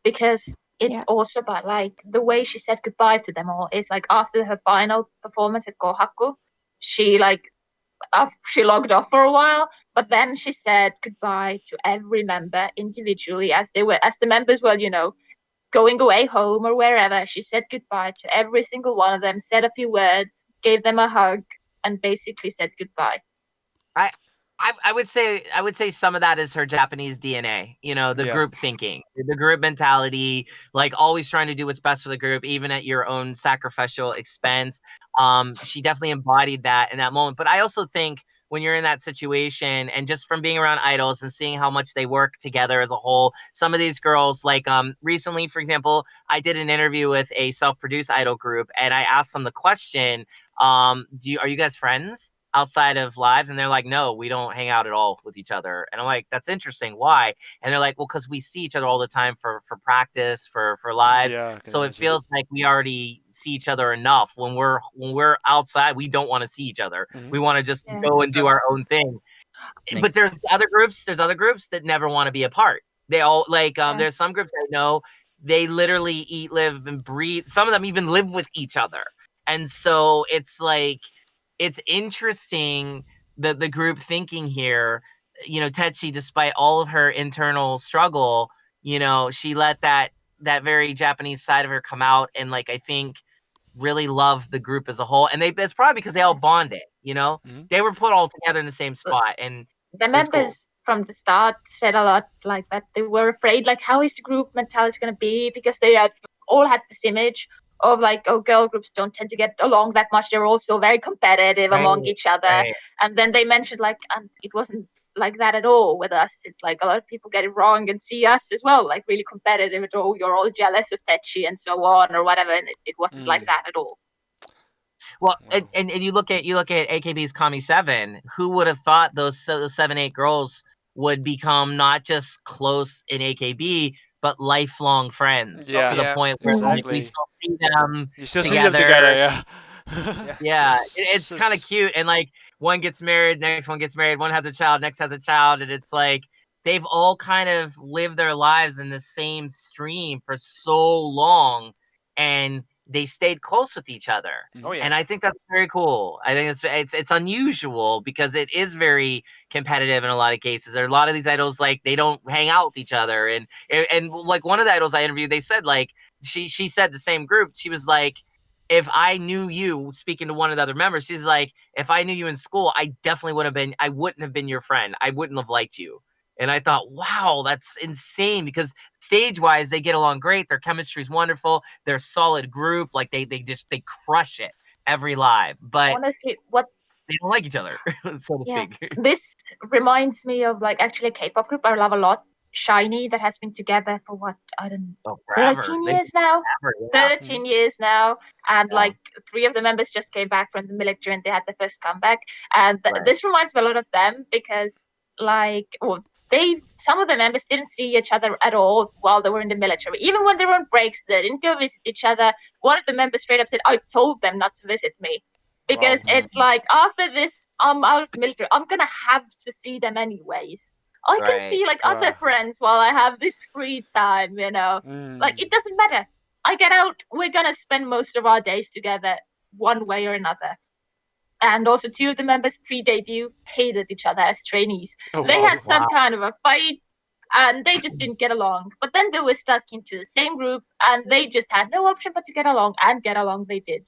because it's also about like the way she said goodbye to them all. Is like after her final performance at Kohaku, she logged off for a while, but then she said goodbye to every member individually as the members were, going away home or wherever. She said goodbye to every single one of them, said a few words, gave them a hug, and basically said goodbye. I would say some of that is her Japanese DNA, the group thinking, the group mentality, like always trying to do what's best for the group, even at your own sacrificial expense. She definitely embodied that in that moment. But I also think when you're in that situation, and just from being around idols and seeing how much they work together as a whole, some of these girls, like recently, for example, I did an interview with a self-produced idol group, and I asked them the question, are you guys friends outside of lives? And they're like, no, we don't hang out at all with each other. And I'm like, that's interesting. Why? And they're like, well, because we see each other all the time for practice, for lives. So it feels like we already see each other enough. When we're outside, we don't want to see each other. We want to just go and do our own thing. But there's other groups that never want to be apart. They all there's some groups I know, they literally eat, live, and breathe. Some of them even live with each other. And so it's like, it's interesting that the group thinking here, Techi, despite all of her internal struggle, she let that very Japanese side of her come out, and I think really love the group as a whole. And it's probably because they all bonded, they were put all together in the same spot. And the members from the start said a lot like that they were afraid, like, how is the group mentality going to be, because they all had this image of like, oh, girl groups don't tend to get along that much. They're also very competitive among each other. And then they mentioned it wasn't like that at all with us. It's like a lot of people get it wrong and see us as well, like really competitive. Oh, you're all jealous of Techi and so on or whatever. And it wasn't like that at all. Well, and you look at AKB's Kami 7. Who would have thought those 7-8 girls would become not just close in AKB, but lifelong friends to the point where we still see them you still together. See them together, It's kind of cute. And like, one gets married, next one gets married, one has a child, next has a child, and it's like they've all kind of lived their lives in the same stream for so long, and they stayed close with each other. And I think that's very cool. I think it's unusual, because it is very competitive in a lot of cases. There are a lot of these idols, like, they don't hang out with each other. And like, one of the idols I interviewed, they said, like, she said, the same group, she was like, if I knew you, speaking to one of the other members, she's like, if I knew you in school, I wouldn't have been your friend. I wouldn't have liked you. And I thought, wow, that's insane, because stage-wise, they get along great. Their chemistry is wonderful. They're a solid group. Like, they crush it every live. But honestly, they don't like each other, so to speak. This reminds me of actually a K-pop group I love a lot, SHINee, that has been together for what, I don't know, 13 years now? 13 years now. And 3 of the members just came back from the military, and they had their first comeback. And this reminds me a lot of them, because some of the members didn't see each other at all while they were in the military. Even when they were on breaks, they didn't go visit each other. One of the members straight up said, I told them not to visit me. Because it's like, after this, I'm out of the military, I'm going to have to see them anyways. I can see other friends while I have this free time, Like, it doesn't matter. I get out, we're going to spend most of our days together one way or another. And also 2 of the members pre-debut hated each other as trainees. They had some kind of a fight, and they just didn't get along. But then they were stuck into the same group, and they just had no option but to get along, and get along they did.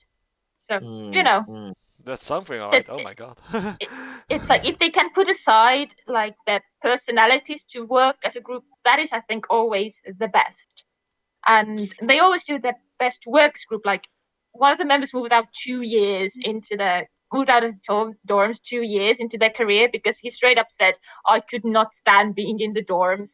So, That's something, alright. Oh my god. It's like, if they can put aside their personalities to work as a group, that is, I think, always the best. And they always do their best to work as a group. Like, one of the members moved out 2 years into the moved out of his dorms 2 years into their career because he straight up said, I could not stand being in the dorms.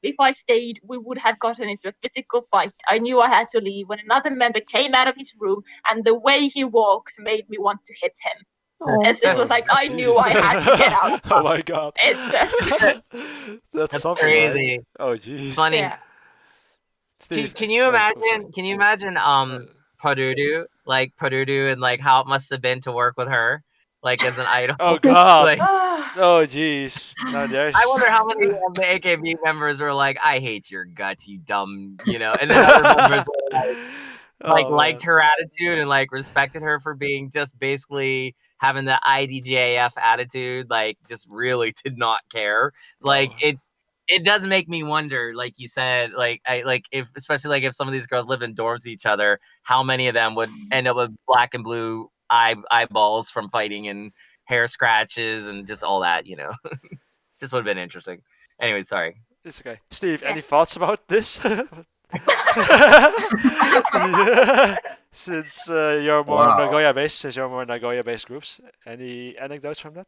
If I stayed, we would have gotten into a physical fight. I knew I had to leave when another member came out of his room, and the way he walks made me want to hit him. Oh. As it was like, I knew I had to get out. Oh my god. It's just That's something, crazy. right? Oh jeez. Funny. yeah. Steve, Can you oh, imagine? Can you imagine? Parudu, and like how it must have been to work with her, like as an idol. Oh god. Like, Oh jeez. No, there's. I wonder how many of the AKB members were like, "I hate your guts, you dumb," and then other members were like Oh, liked man. her attitude and like respected her for being just basically having the IDJF attitude, like just really did not care. Like Oh. it does make me wonder, like you said, like if especially like if some of these girls lived in dorms with each other, how many of them would end up with black and blue eyeballs from fighting and hair scratches and just all that, just would have been interesting. Anyway, sorry. It's okay. Steve, Yeah. any thoughts about this? Since you're more Wow. Nagoya-based, groups, any anecdotes from that?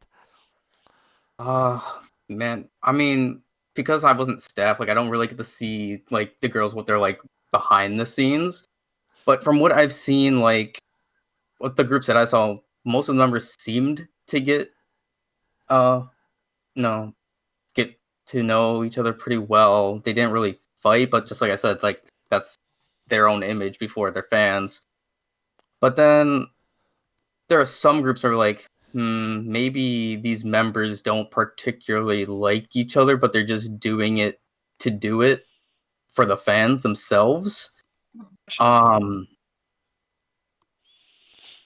Man, I mean, because I wasn't staff, like I don't really get to see like the girls what they're like behind the scenes. But from what I've seen, like with the groups that I saw, most of the members seemed to get get to know each other pretty well. They didn't really fight, but just like I said, like that's their own image before their fans. But then there are some groups that are like, maybe these members don't particularly like each other, but they're just doing it to do it for the fans themselves.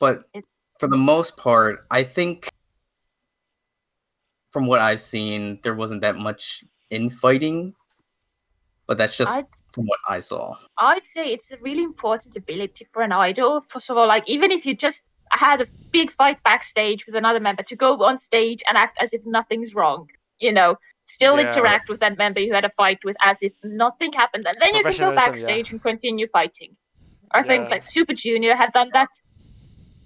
But for the most part, I think from what I've seen, there wasn't that much infighting. But that's just from what I saw. I'd say it's a really important ability for an idol. First of all, like even if you just had a big fight backstage with another member, to go on stage and act as if nothing's wrong, still Yeah. interact with that member you had a fight with as if nothing happened, and then you can go Professionalism, backstage yeah. and continue fighting. I think Yeah. like Super Junior have done that.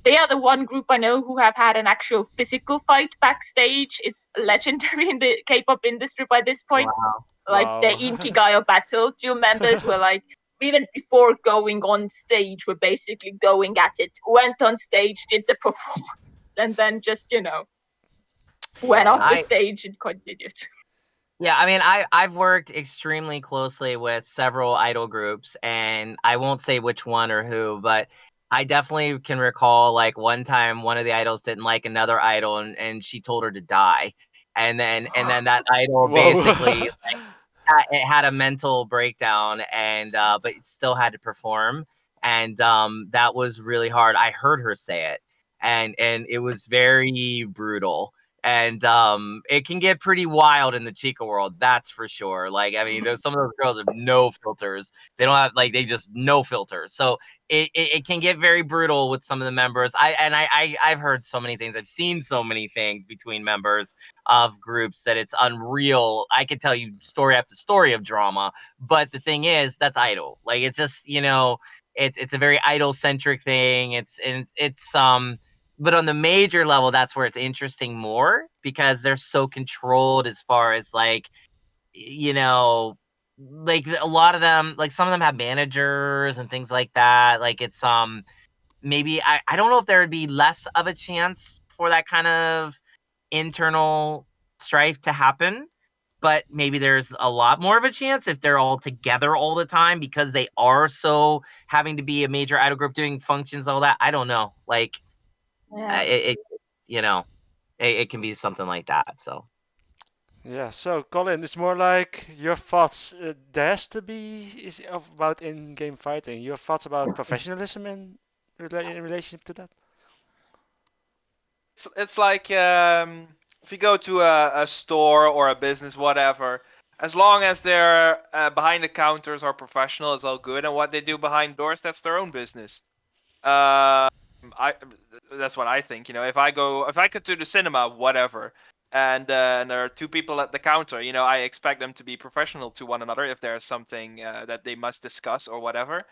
They are the one group I know who have had an actual physical fight backstage. It's legendary in the K-pop industry by this point. Wow. Like Wow. the Inkigayo battle, 2 members were like, even before going on stage, were basically going at it. Went on stage, did the performance, and then just, went off the stage and continued. Yeah, I mean, I've worked extremely closely with several idol groups, and I won't say which one or who, but I definitely can recall like one time one of the idols didn't like another idol, and she told her to die, and then that idol Whoa. basically it had a mental breakdown, and but it still had to perform, and that was really hard. I heard her say it, and it was very brutal. And it can get pretty wild in the Chica world, that's for sure. Like, I mean, there's some of those girls have no filters. They don't have they just no filters. So it can get very brutal with some of the members. I've heard so many things. I've seen so many things between members of groups that it's unreal. I could tell you story after story of drama. But the thing is, that's idol. Like, it's just it's a very idol centric thing. It's but on the major level, that's where it's interesting more because they're so controlled as far as like like a lot of them, like some of them have managers and things like that. Like it's maybe I don't know if there would be less of a chance for that kind of internal strife to happen, but maybe there's a lot more of a chance if they're all together all the time because they are so having to be a major idol group doing functions, all that. I don't know. Like it can be something like that. So Yeah, so Colin, it's more like your thoughts. There has to be is about in-game fighting. Your thoughts about professionalism in relationship to that. It's like if you go to a store or a business, whatever, as long as they're behind the counters or professional, it's all good. And what they do behind doors, that's their own business. That's what I think. If I go to the cinema, whatever, and there are 2 people at the counter, I expect them to be professional to one another if there's something that they must discuss or whatever.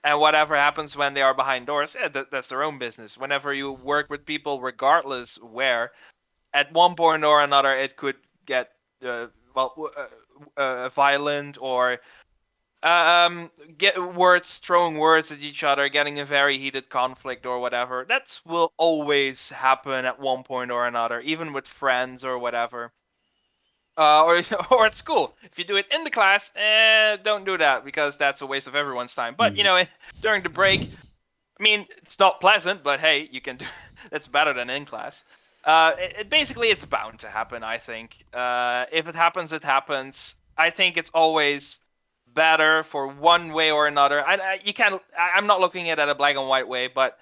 And whatever happens when they are behind doors, that's their own business. Whenever you work with people, regardless where, at one point or another, it could get violent or throwing words at each other, getting a very heated conflict or whatever. That will always happen at one point or another, even with friends or whatever. Or at school. If you do it in the class, don't do that because that's a waste of everyone's time. But during the break, I mean, it's not pleasant, but hey, you can do. That's better than in class. Basically, it's bound to happen. I think. If it happens, it happens. I think it's always better for one way or another. You can't. I'm not looking at it a black and white way, but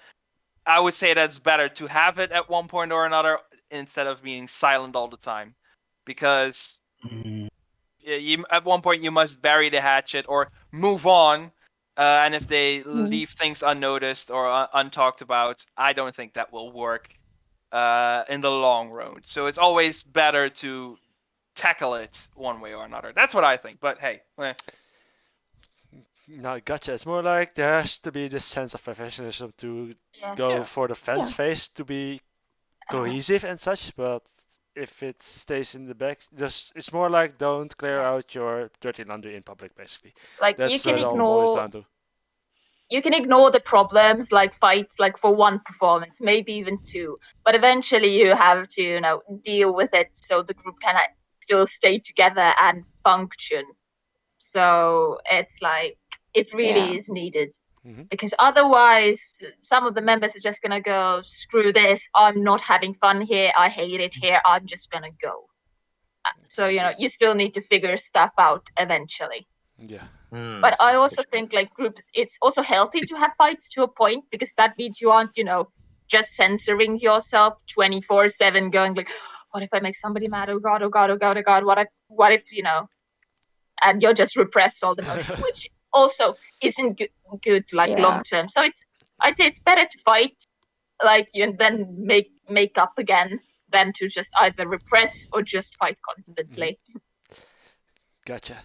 I would say that's better to have it at one point or another instead of being silent all the time. Because at one point you must bury the hatchet or move on, and if they leave things unnoticed or untalked about, I don't think that will work in the long run. So it's always better to tackle it one way or another. That's what I think. But hey. No, gotcha. It's more like there has to be this sense of professionalism to go for the fence phase to be cohesive and such, but if it stays in the back, it's more like don't clear out your dirty laundry in public, basically. Like That's you can what it all boils down ignore. to. You can ignore the problems like fights, like for one performance, maybe even two, but eventually you have to, deal with it so the group can still stay together and function. So it's like it really is needed. Because otherwise, some of the members are just gonna go, screw this, I'm not having fun here, I hate it here, I'm just gonna go. So, you still need to figure stuff out eventually. Yeah. But I also think like groups, it's also healthy to have fights to a point, because that means you aren't, just censoring yourself 24/7, going like, what if I make somebody mad? Oh God, oh God, oh God, oh God, what if, and you're just repressed all the emotions, which also isn't good like long term. So I'd say it's better to fight, like, and then make up again than to just either repress or just fight constantly. Gotcha.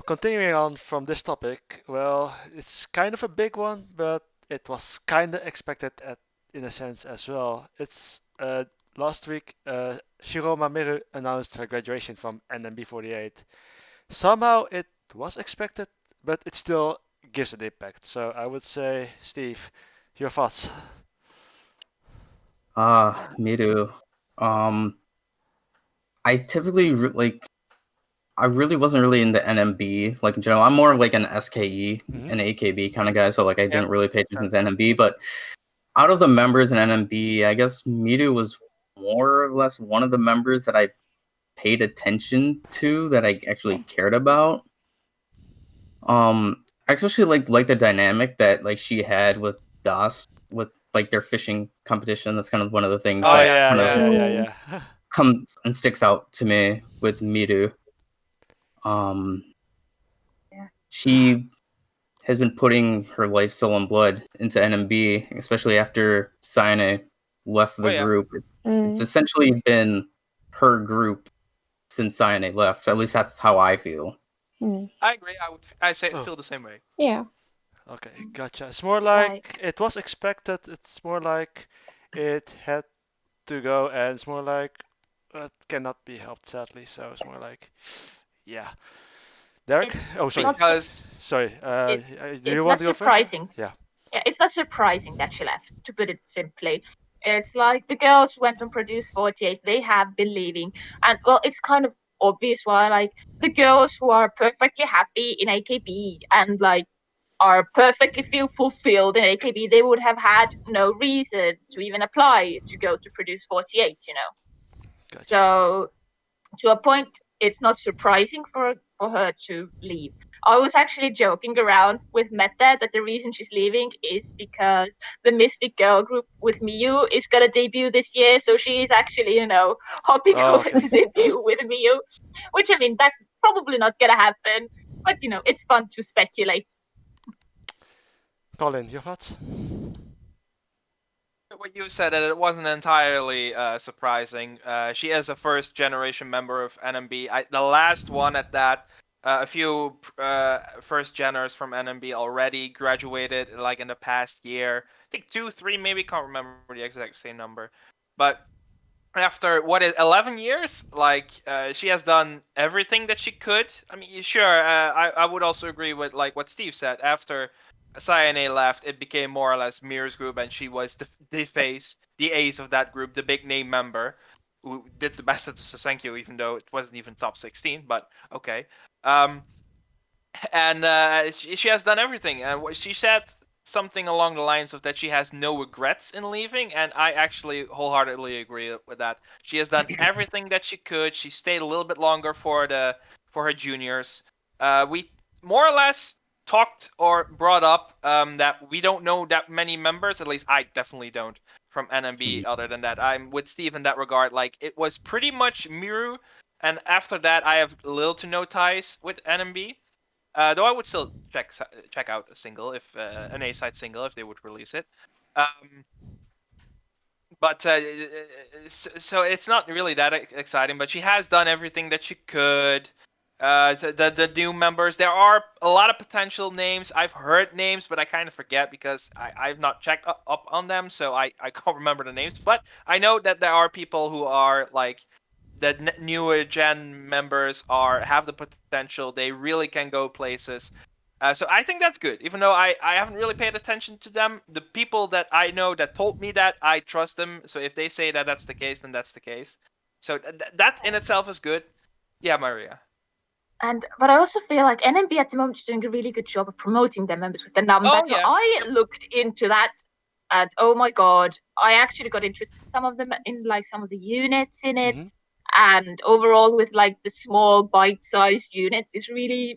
Continuing on from this topic, well, it's kind of a big one, but it was kind of expected in a sense as well. It's last week, Shiroma Miru announced her graduation from NMB48. Somehow it was expected, but it still gives an impact. So I would say, Steve, your thoughts? Miru. I typically I really wasn't really in the NMB like in general. I'm more like an SKE and AKB kind of guy, so like I didn't really pay attention to NMB. But out of the members in NMB, I guess Miru was more or less one of the members that I paid attention to, that I actually cared about. I especially like the dynamic that like she had with Das, with like their fishing competition. That's kind of one of the things yeah. comes and sticks out to me with Miru. She has been putting her life, soul, and blood into NMB, especially after Sayane left the group. It's essentially been her group since Sayane left. At least that's how I feel. I agree. I feel the same way. Yeah. Okay, gotcha. It's more like it was expected. It's more like it had to go, and it's more like it cannot be helped, sadly. So it's more like, yeah. Derek? Sorry. Do you want to go first? Yeah. Yeah, it's not surprising that she left, to put it simply. It's like the girls who went on Produce 48, they have been leaving. And, well, it's kind of obvious why, like, the girls who are perfectly happy in AKB and, like, are perfectly feel fulfilled in AKB, they would have had no reason to even apply to go to Produce 48, Gotcha. So, to a point, it's not surprising for her to leave. I was actually joking around with Meta that the reason she's leaving is because the Mystic Girl group with Miyu is gonna debut this year, so she is actually, hopping over to debut with Miyu, which, I mean, that's probably not gonna happen, but, it's fun to speculate. Colin, your thoughts? What you said, that it wasn't entirely surprising. She is a first-generation member of NMB. The last one at that. A few first geners from NMB already graduated like in the past year. I think 2, 3, maybe, can't remember the exact same number. But after 11 years, like she has done everything that she could. I mean, sure, I would also agree with like what Steve said. After Sayane left, it became more or less Miru's group, and she was the face, the ace of that group, the big name member who did the best at the Susenkyo, even though it wasn't even top 16. But okay. And she has done everything. And she said something along the lines of that she has no regrets in leaving, and I actually wholeheartedly agree with that. She has done everything that she could. She stayed a little bit longer for her juniors. We more or less talked or brought up that we don't know that many members. At least I definitely don't from NMB. Other than that, I'm with Steve in that regard. Like, it was pretty much Miru, and after that, I have little to no ties with NMB. Though I would still check out a single, if an A-side single, if they would release it. But so it's not really that exciting. But she has done everything that she could. The new members, there are a lot of potential names. I've heard names, but I kind of forget because I've not checked up on them, so I can't remember the names. But I know that there are people who are like the newer gen members have the potential. They really can go places. So I think that's good. Even though I haven't really paid attention to them, the people that I know that told me that, I trust them. So if they say that that's the case, then that's the case. So that in itself is good. Yeah, Maria. But I also feel like NMB at the moment is doing a really good job of promoting their members with the number. Oh, So yeah. I looked into that, and oh my god, I actually got interested in some of them, in like some of the units in it. Mhm. And overall, with like the small bite-sized units, it's really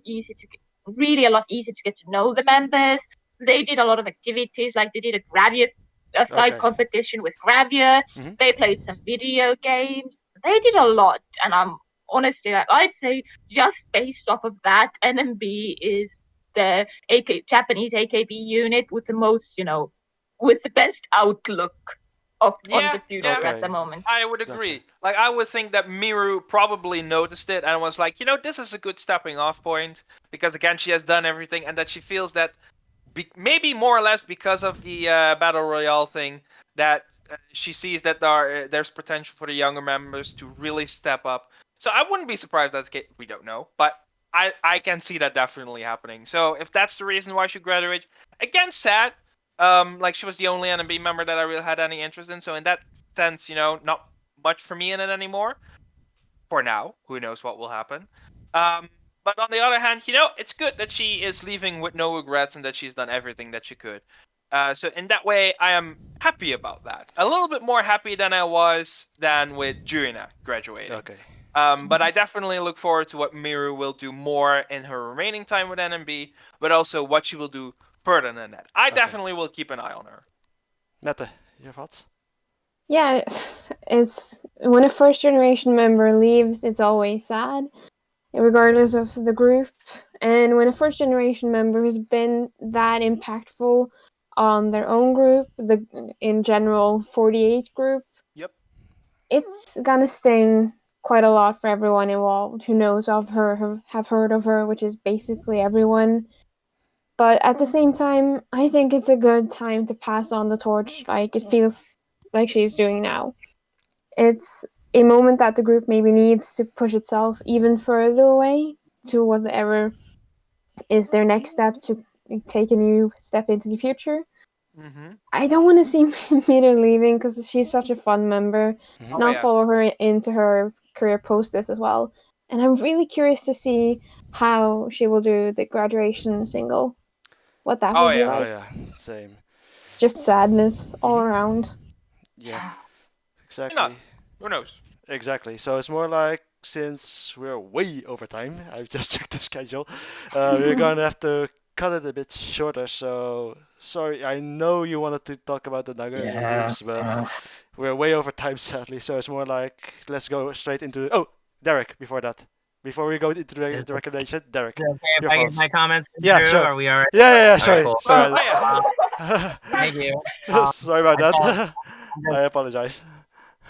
a lot easier to get to know the members. They did a lot of activities, like they did a side Okay. competition with Gravia. Mhm. They played some video games. They did a lot, and I'm honestly, like, I'd say just based off of that, NMB is the Japanese AKB unit with the most, with the best outlook on the future Yeah. at the moment. I would agree. Like, I would think that Miru probably noticed it and was like, this is a good stepping off point, because again, she has done everything, and that she feels that maybe more or less because of the battle royale thing, that she sees that there's potential for the younger members to really step up. So I wouldn't be surprised that's the case. We don't know, but I can see that definitely happening. So if that's the reason why she graduated, again, sad. Like, she was the only NMB member that I really had any interest in. So in that sense, not much for me in it anymore. For now, who knows what will happen. But on the other hand, it's good that she is leaving with no regrets and that she's done everything that she could. So in that way, I am happy about that. A little bit more happy than I was with Juina graduating. Okay. But I definitely look forward to what Miru will do more in her remaining time with NMB, but also what she will do further than that. I definitely will keep an eye on her. Mette, your thoughts? Yeah, it's when a first generation member leaves, it's always sad, regardless of the group. And when a first generation member has been that impactful on their own group, in general 48 group, Yep, it's gonna sting quite a lot for everyone involved who knows of her, have heard of her, which is basically everyone. But at the same time, I think it's a good time to pass on the torch, like it feels like she's doing now. It's a moment that the group maybe needs to push itself even further away to whatever is their next step to take a new step into the future. Mm-hmm. I don't want to see Miru leaving because she's such a fun member. Mhm. And I'll follow her into her career post this as well. And I'm really curious to see how she will do the graduation single. What that will be Oh like. yeah, same. Just sadness all around. Yeah, Why exactly. not? Who knows? Exactly. So it's more like, since we're way over time, I've just checked the schedule, we're gonna have to cut it a bit shorter. So sorry, I know you wanted to talk about the Nagano groups, but we're way over time, sadly. So it's more like, let's go straight into. Oh, Derek, before we go into the recommendation, Derek, Okay, if your I get thoughts. my comments Yeah, through, sure. are we already? Yeah. Sorry, cool. sorry. Thank you. Sorry about I that. I apologize.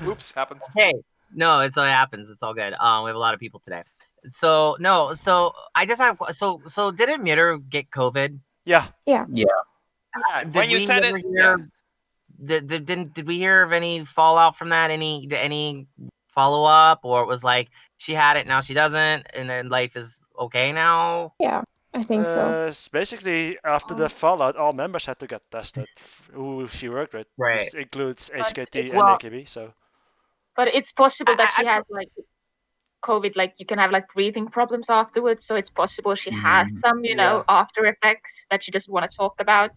Oops, happens. Okay, No, it happens. It's all good. We have a lot of people today. So no, so I just have so didn't Miru get COVID? Yeah. Yeah. Yeah, Did when you we said ever it, hear? Did we hear of any fallout from that? Any follow up, or it was like she had it, now she doesn't, and then life is okay now? Yeah, I think so. Basically, after the fallout, all members had to get tested who she worked with. Right. This includes But HKT and well- AKB. So But it's possible that I- she has like COVID, like you can have like breathing problems afterwards. So it's possible she has some, Yeah. after effects that she doesn't want to talk about.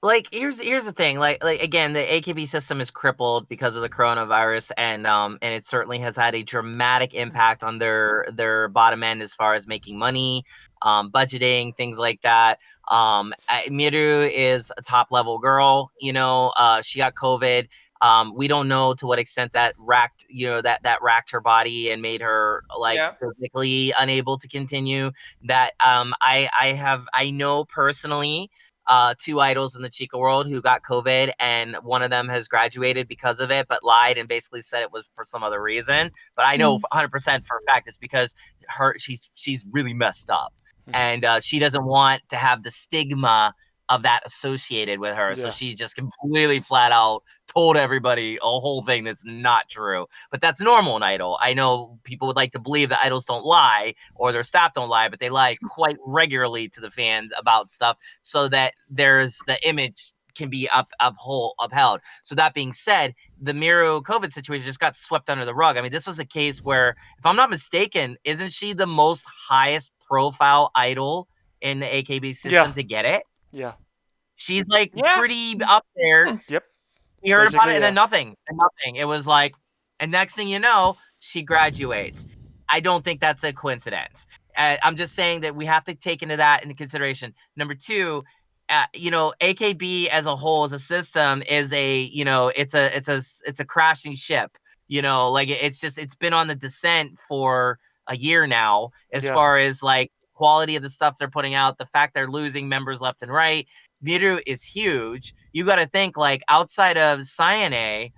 Like here's the thing, like again, the AKB system is crippled because of the coronavirus, and it certainly has had a dramatic impact on their bottom end as far as making money, budgeting, things like that. Miru is a top level girl, she got COVID. We don't know to what extent that racked, that racked her body and made her like Yeah. physically unable to continue. That I know personally 2 idols in the Chica world who got COVID, and one of them has graduated because of it, but lied and basically said it was for some other reason. But I know 100% for a fact it's because she's really messed up, and she doesn't want to have the stigma of that associated with her. So Yeah. she just completely flat out told everybody a whole thing that's not true. But that's normal in Idol. I know people would like to believe that idols don't lie or their staff don't lie, but they lie quite regularly to the fans about stuff so that there's the image can be upheld. So that being said, the Miru COVID situation just got swept under the rug. I mean, this was a case where, if I'm not mistaken, isn't she the most highest profile idol in the AKB system to get it? Yeah. She's like Yeah. pretty up there. Yep. We heard about Basically, it, and then nothing. It was like, and next thing you know, she graduates. I don't think that's a coincidence. I'm just saying that we have to take into consideration. Number two, AKB as a whole, as a system, is it's a crashing ship. Like it's been on the descent for a year now, as Yeah. far as like quality of the stuff they're putting out, the fact they're losing members left and right. Miru is huge. You got to think, like, outside of Cyane,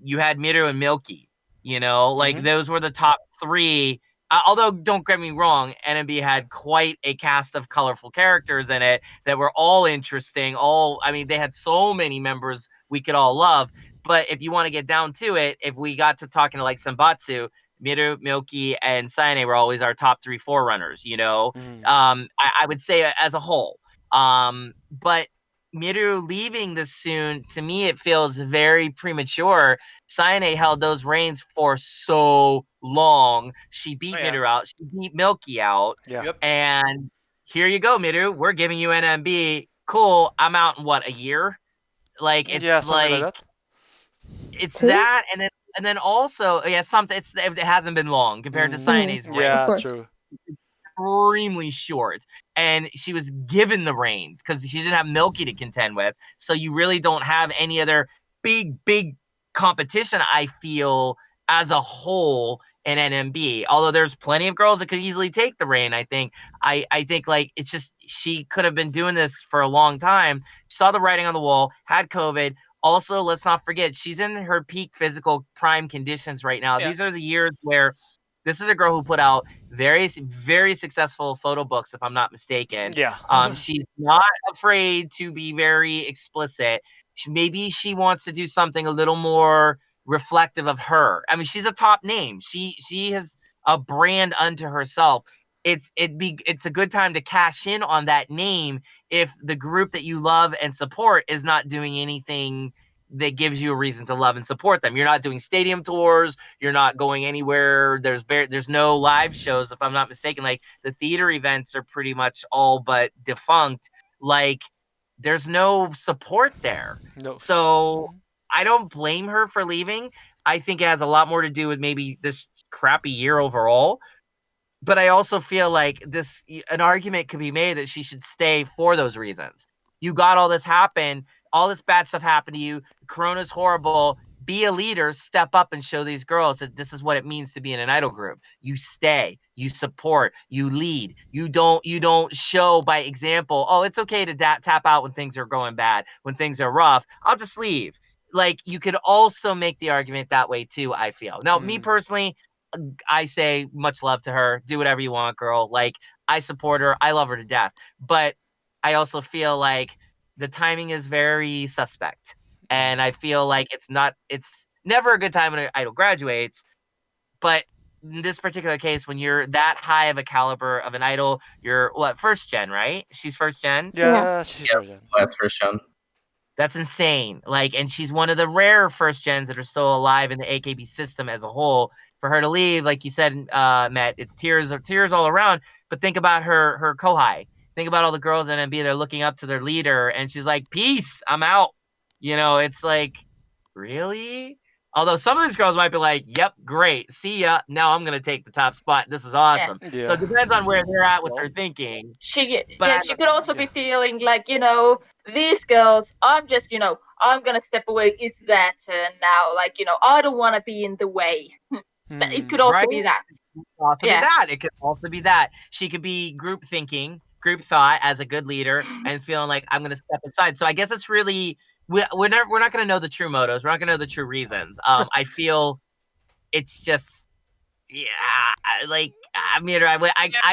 you had Miru and Milky. Like those were the top 3. Although, don't get me wrong, NMB had quite a cast of colorful characters in it that were all interesting. They had so many members we could all love. But if you want to get down to it, if we got to talking to like Senbatsu, Miru, Milky, and Cyane were always our top 3 forerunners. I would say as a whole. But Miru leaving this soon, to me, it feels very premature. Cyane held those reins for so long. She beat Miru out. She beat Milky out. Yeah. Yep. And here you go, Miru. We're giving you NMB. Cool. I'm out in what, a year? Like, it's something like that. It's 2? that, and then also, something. It hasn't been long compared to Cyane's reign. Yeah, course. true. Extremely short, and she was given the reins because she didn't have Milky to contend with. So you really don't have any other big competition, I feel, as a whole in NMB. Although there's plenty of girls that could easily take the reign. I think like it's just she could have been doing this for a long time. Saw the writing on the wall, had COVID. Also, let's not forget, she's in her peak physical prime conditions right now. Yeah. These are the years where this is a girl who put out very, very successful photo books, if I'm not mistaken. Yeah. She's not afraid to be very explicit. Maybe she wants to do something a little more reflective of her. I mean, she's a top name. She has a brand unto herself. It's a good time to cash in on that name if the group that you love and support is not doing anything that gives you a reason to love and support them. You're not doing stadium tours. You're not going anywhere. There's no live shows, if I'm not mistaken. Like, the theater events are pretty much all but defunct. Like, there's no support there. No. So I don't blame her for leaving. I think it has a lot more to do with maybe this crappy year overall. But I also feel like an argument could be made that she should stay for those reasons. You got all this happen, all this bad stuff happened to you. Corona's horrible. Be a leader, step up and show these girls that this is what it means to be in an idol group. You stay, you support, you lead. You don't show by example. Oh, it's okay to tap out when things are going bad, when things are rough. I'll just leave. like you could also make the argument that way too, I feel. Now, me personally, I say much love to her. Do whatever you want, girl. Like, I support her. I love her to death. But I also feel like the timing is very suspect. And I feel like it's never a good time when an idol graduates. But in this particular case, when you're that high of a caliber of an idol, you're first gen, right? She's first gen. Yeah, she's first gen. That's first gen. That's insane. Like, and she's one of the rare first gens that are still alive in the AKB system as a whole. For her to leave, like you said, Matt, it's tears all around. But think about her kohai. Think about all the girls in NMB. They're looking up to their leader, and she's like, "Peace, I'm out." It's like, really? Although some of these girls might be like, "Yep, great, see ya. Now I'm gonna take the top spot. This is awesome." Yeah. So it depends on where they're at with their thinking. She But could also be feeling like, these girls, I'm just, I'm gonna step away. It's that now, like, I don't want to be in the way. It could also be that. Be that. It could also be that. She could be group thinking, group thought as a good leader, and feeling like I'm gonna step aside. So I guess it's really we're not gonna know the true motives. We're not gonna know the true reasons. I feel it's just like Miru.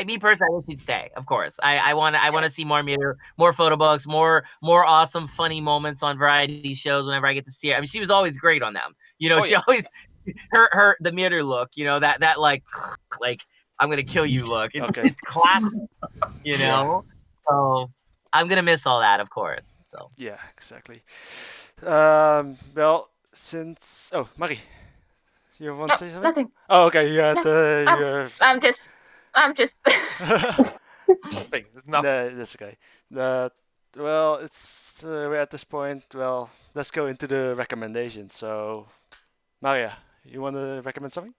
Me personally, I wish she'd stay. Of course, I want to see more Miru, more photo books, more awesome, funny moments on variety shows. Whenever I get to see her, I mean, she was always great on them. She always the Miru look. That like I'm gonna kill you look. It's classic. So I'm gonna miss all that, of course. So yeah, exactly. Well, since Mari. You want to say something? Nothing. Oh, okay. You had your. I'm just. No, that's okay. Well, it's we're at this point. Well, let's go into the recommendations. So, Maria, you want to recommend something?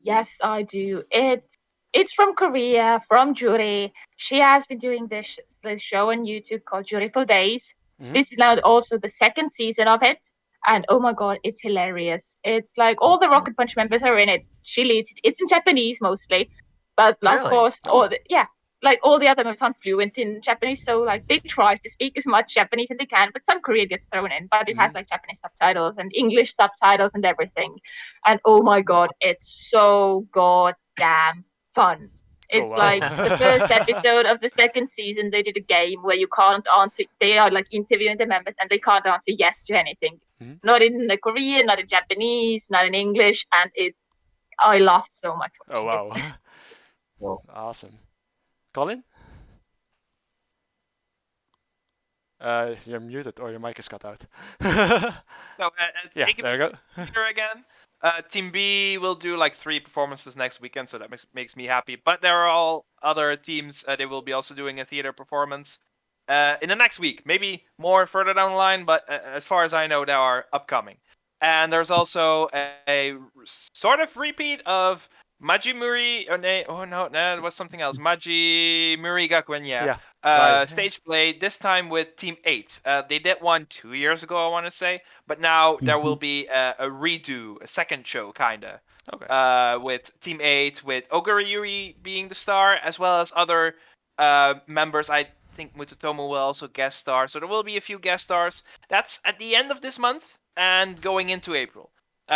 Yes, I do. It's from Korea, from Juri. She has been doing this show on YouTube called Juriful Days. Mm-hmm. This is now also the second season of it. And oh my god, it's hilarious. It's like all the Rocket Punch members are in it. She leads it. It's in Japanese mostly. But of course, all the other members aren't fluent in Japanese, so like they try to speak as much Japanese as they can, but some Korean gets thrown in. But it has like Japanese subtitles and English subtitles and everything. And oh my god, it's so goddamn fun. It's like the first episode of the second season, they did a game where you can't answer. They are like interviewing the members and they can't answer yes to anything. Mm-hmm. Not in the Korean, not in Japanese, not in English. And I laughed so much. Oh, wow. Awesome. Colin? You're muted or your mic is cut out. So, yeah, there you go. Here again. Team B will do like 3 performances next weekend, so that makes me happy. But there are all other teams. They will be also doing a theater performance in the next week. Maybe more further down the line, but as far as I know, they are upcoming. And there's also a sort of repeat of Maji Muri, it was something else. Maji Muri Gakuen, stage play, this time with Team 8. They did one 2 years ago, I want to say, but now there will be a redo, a second show, kinda. Okay. With Team 8, with Ogura Yuri being the star, as well as other members. I think Mutsutomo will also guest star, so there will be a few guest stars. That's at the end of this month and going into April.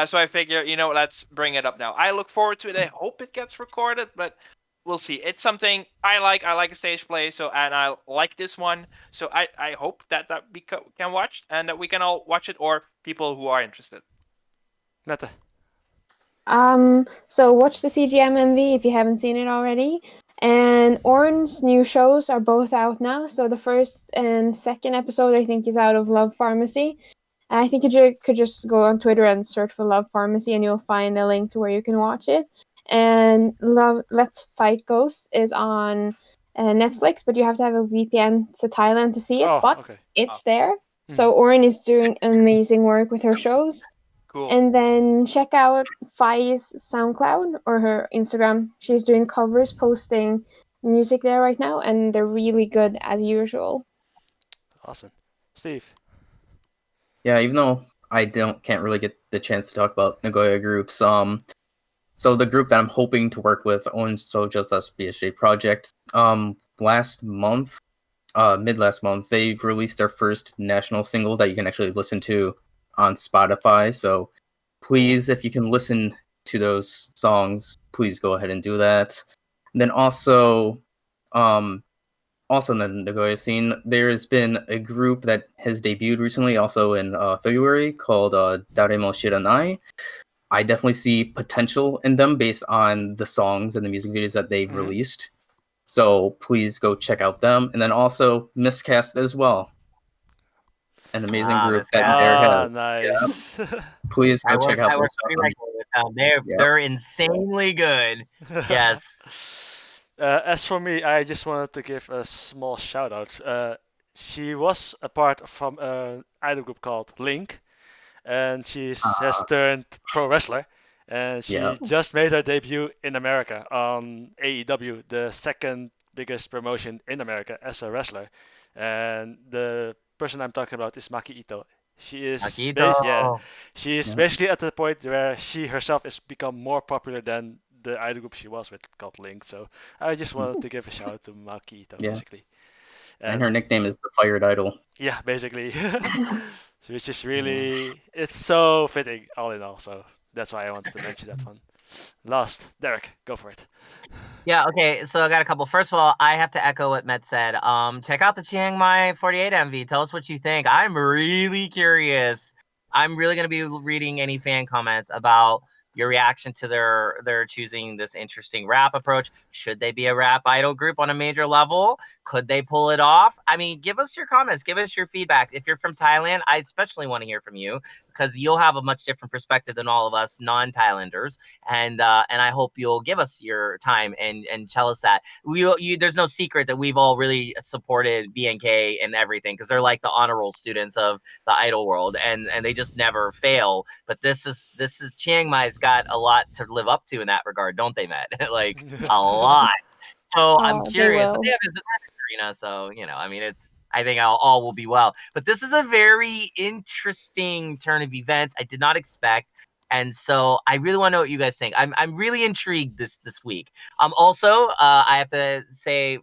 So I figure, let's bring it up now. I look forward to it. I hope it gets recorded, but we'll see. It's something I like. I like a stage play, and I like this one. So I hope that we can watch and that we can all watch it, or people who are interested. Netta. So watch the CGM MV if you haven't seen it already. And Orange's new shows are both out now. So the first and second episode, I think, is out of Love Pharmacy. I think you could just go on Twitter and search for Love Pharmacy and you'll find a link to where you can watch it. And Let's Fight Ghosts is on Netflix, but you have to have a VPN to Thailand to see it. It's there. So Oren is doing amazing work with her shows. Cool. And then check out Fai's SoundCloud or her Instagram. She's doing covers, posting music there right now, and they're really good as usual. Awesome. Steve. Yeah, even though I can't really get the chance to talk about Nagoya groups. So the group that I'm hoping to work with, Onso Josas BSJ Project, last month, mid last month, they released their first national single that you can actually listen to on Spotify. So please, if you can listen to those songs, please go ahead and do that. And then also in the Nagoya scene, there's been a group that has debuted recently, also in February, called Daremo Shiranai. I definitely see potential in them based on the songs and the music videos that they've released. So please go check out them. And then also Miscast as well. An amazing group that Derek has. Nice. Yeah. Please go check out I work pretty regularly with them. They're insanely good. Yes. As for me, I just wanted to give a small shout out. She was a part from an idol group called Link, and she has turned pro wrestler, and she just made her debut in America on AEW, the second biggest promotion in America as a wrestler. And the person I'm talking about is Maki Ito. She is she is basically at the point where she herself has become more popular than the idol group she was with, called Link. So I just wanted to give a shout out to Maki Ito, basically. And her nickname is the Fired Idol. Yeah, basically. Which is really, it's so fitting all in all. So that's why I wanted to mention that one. Last, Derek, go for it. Yeah, okay, so I got a couple. First of all, I have to echo what Matt said. Check out the Chiang Mai 48 MV. Tell us what you think. I'm really curious. I'm really going to be reading any fan comments about your reaction to their choosing this interesting rap approach. Should they be a rap idol group on a major level? Could they pull it off? I mean, give us your comments. Give us your feedback. If you're from Thailand, I especially want to hear from you because you'll have a much different perspective than all of us non-Thailanders. And I hope you'll give us your time and tell us that. There's no secret that we've all really supported BNK and everything because they're like the honor roll students of the idol world, and they just never fail. But this is Chiang Mai's got a lot to live up to in that regard, don't they, Matt? Like a lot. So I'm curious. But they have his arena, so I mean, I think all will be well. But this is a very interesting turn of events. I did not expect. And so I really want to know what you guys think. I'm really intrigued this week. Also, I have to say,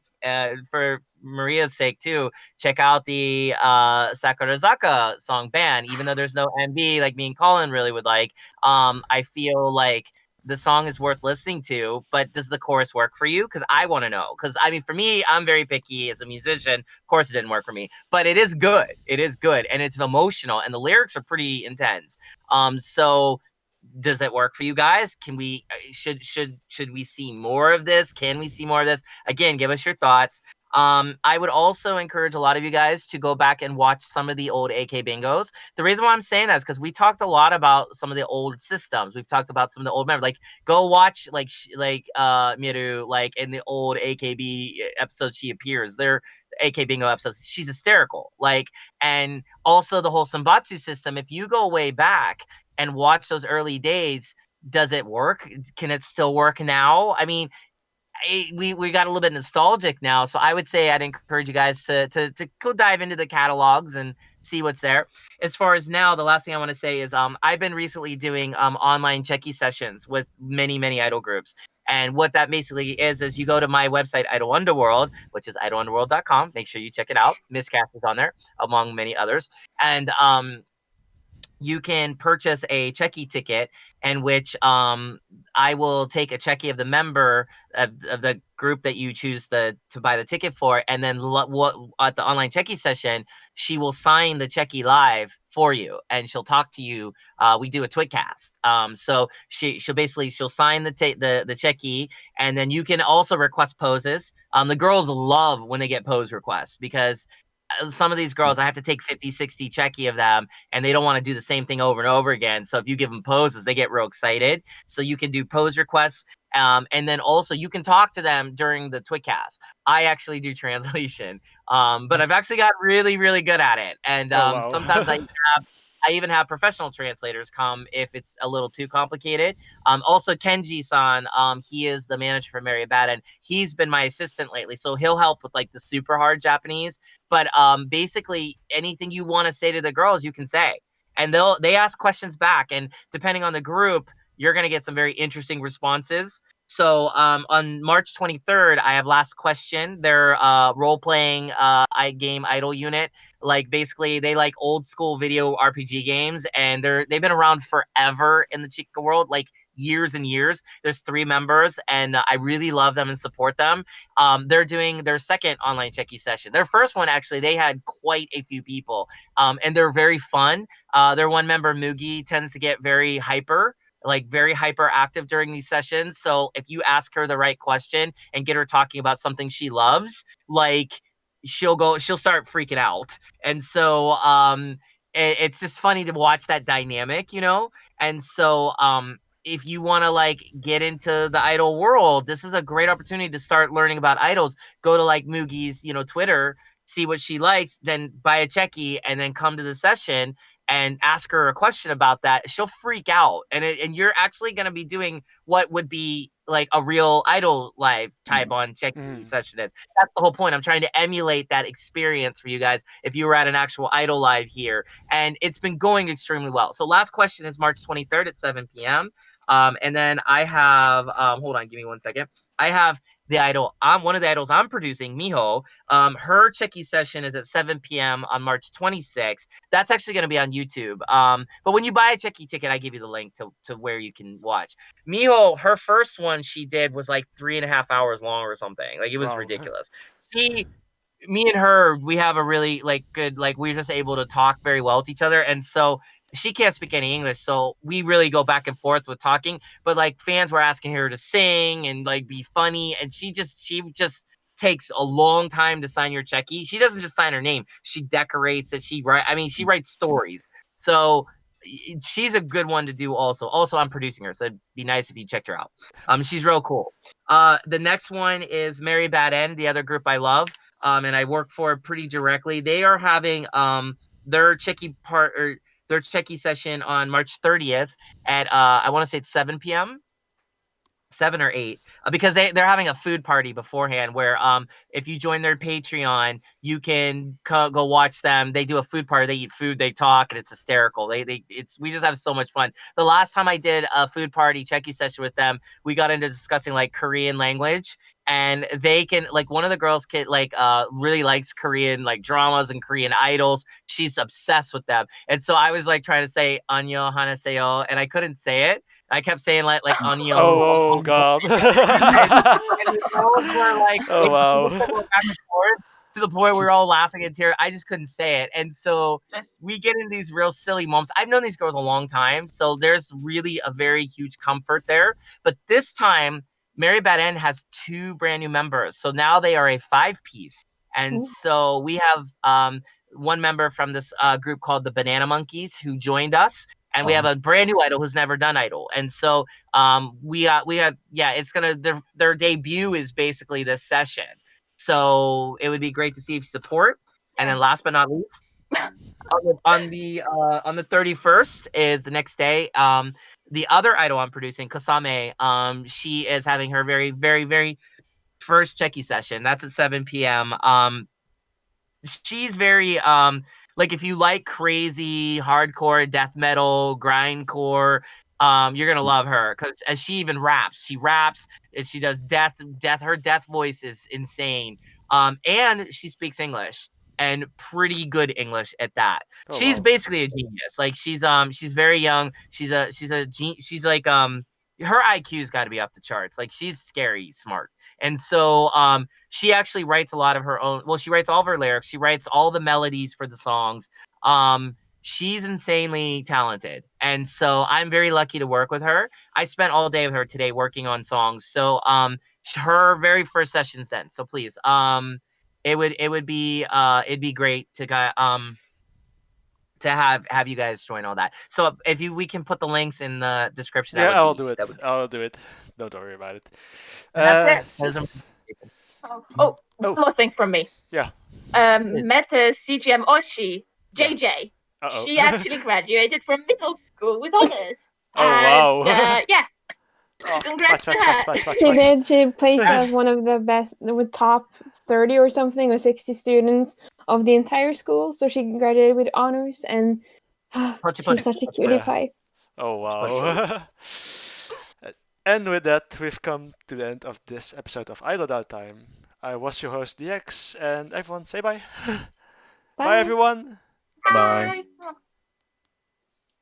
for Maria's sake too, check out the Sakurazaka song Ban. Even though there's no MV like me and Colin really would like, I feel like the song is worth listening to. But does the chorus work for you? Because I want to know. Because I mean, for me, I'm very picky as a musician. Of course, it didn't work for me, but it is good. It is good, and it's emotional, and the lyrics are pretty intense. So does it work for you guys? Can we should we see more of this? Can we see more of this? Again, give us your thoughts. I would also encourage a lot of you guys to go back and watch some of the old AK bingos. The reason why I'm saying that is because we talked a lot about some of the old systems. We've talked about some of the old members. Like, go watch Miru, like in the old AKB episodes she appears. They're AK bingo episodes. She's hysterical. Like, and also the whole Sambatsu system. If you go way back and watch those early days, does it work? Can it still work now? I mean, we got a little bit nostalgic now, so I would say I'd encourage you guys to go dive into the catalogs and see what's there. As far as now, the last thing I want to say is I've been recently doing online checky sessions with many idol groups. And what that basically is you go to my website, Idol Underworld, which is idolunderworld.com. Make sure you check it out. Miscast is on there, among many others. And you can purchase a checky ticket in which I will take a checky of the member of the group that you choose to buy the ticket for, and then at the online checky session, she will sign the checky live for you, and she'll talk to you. We do a Twitcast, so she'll sign the checky, and then you can also request poses. The girls love when they get pose requests because some of these girls, I have to take 50, 60 checky of them, and they don't want to do the same thing over and over again. So if you give them poses, they get real excited. So you can do pose requests. And then also you can talk to them during the Twitcast. I actually do translation, but I've actually got really, really good at it. And sometimes I even have professional translators come if it's a little too complicated. Also, Kenji-san, he is the manager for Mary Baden. He's been my assistant lately, so he'll help with like the super hard Japanese. But basically, anything you want to say to the girls, you can say, and they ask questions back. And depending on the group, you're gonna get some very interesting responses. So on March 23rd, I have Last Question. They're role-playing game idol unit. Like basically, they like old school video RPG games, and they've been around forever in the Chica world, like years and years. There's 3 members, and I really love them and support them. They're doing their second online Checky session. Their first one, actually, they had quite a few people, and they're very fun. Their one member, Mugi, tends to get very hyper, like very hyperactive during these sessions. So if you ask her the right question and get her talking about something she loves, like she'll start freaking out. And so it's just funny to watch that dynamic, you know? And so if you want to like get into the idol world, this is a great opportunity to start learning about idols. Go to like Mugi's, Twitter, see what she likes, then buy a Checky and then come to the session and ask her a question about that. She'll freak out, and you're actually going to be doing what would be like a real idol live type on Checky session is. That's the whole point. I'm trying to emulate that experience for you guys if you were at an actual idol live here, and it's been going extremely well. So Last Question is March 23rd at 7 p.m. And then I have hold on, give me 1 second. I have the idol. One of the idols I'm producing, Miho. Her Checky session is at 7 p.m. on March 26th. That's actually going to be on YouTube. But when you buy a Checky ticket, I give you the link to where you can watch. Miho, her first one she did was like 3.5 hours long or something. Like it was ridiculous. Me and her, we have a really like good, like we're just able to talk very well with each other. And so she can't speak any English, so we really go back and forth with talking. But like fans were asking her to sing and like be funny, and she just takes a long time to sign your Checky. She doesn't just sign her name; she decorates it. She writes stories. So she's a good one to do. Also, I'm producing her, so it'd be nice if you checked her out. She's real cool. The next one is Mary Bad End, the other group I love. And I work for pretty directly. They are having their Checky session on March 30th at I want to say it's 7 p.m. 7 or 8 because they're having a food party beforehand where if you join their Patreon you can go watch them. They do a food party, they eat food, they talk, and it's hysterical. We just have so much fun. The last time I did a food party Checky session with them, we got into discussing like Korean language, and they can like one of the girls really likes Korean like dramas and Korean idols. She's obsessed with them, and so I was like trying to say Annyeong haseyo and I couldn't say it. I kept saying like onion. Oh God! And the girls were like, oh wow! back and forth to the point we were all laughing in tears. I just couldn't say it, and so we get in these real silly moments. I've known these girls a long time, so there's really a very huge comfort there. But this time, Mary Bad End has 2 brand new members, so now they are a 5-piece, and so we have one member from this group called the Banana Monkeys who joined us. And we have a brand new idol who's never done idol, and so it's gonna their debut is basically this session. So it would be great to see if you support. And then last but not least, on the 31st is the next day. The other idol I'm producing, Kasame, she is having her very very very first Checky session. That's at 7 p.m. She's very like if you like crazy hardcore death metal grindcore, you're gonna love her because as she even raps, and she does death. Her death voice is insane. And she speaks English and pretty good English at that. She's basically a genius. Like she's very young. She's like her IQ's got to be up the charts. Like she's scary smart. And so she actually writes a lot of her own. Well, she writes all of her lyrics. She writes all the melodies for the songs. She's insanely talented. And so I'm very lucky to work with her. I spent all day with her today working on songs. So her very first session's then. So please, it'd be great to have you guys join all that. So if we can put the links in the description. Yeah, I'll do it. I'll do it. Don't worry about it. That's it. One more thing from me. Yeah. Met CGM48, JJ. Uh-oh. She actually graduated from middle school with honors. Wow. Yeah. Congrats to her. She did. She placed as one of the best, with top 30 or something, or 60 students of the entire school. So she graduated with honors, and she's such a cutie pie. Oh wow. And with that, we've come to the end of this episode of Idle Downtime. I was your host DX, and everyone say bye. Bye, everyone. Bye. Bye.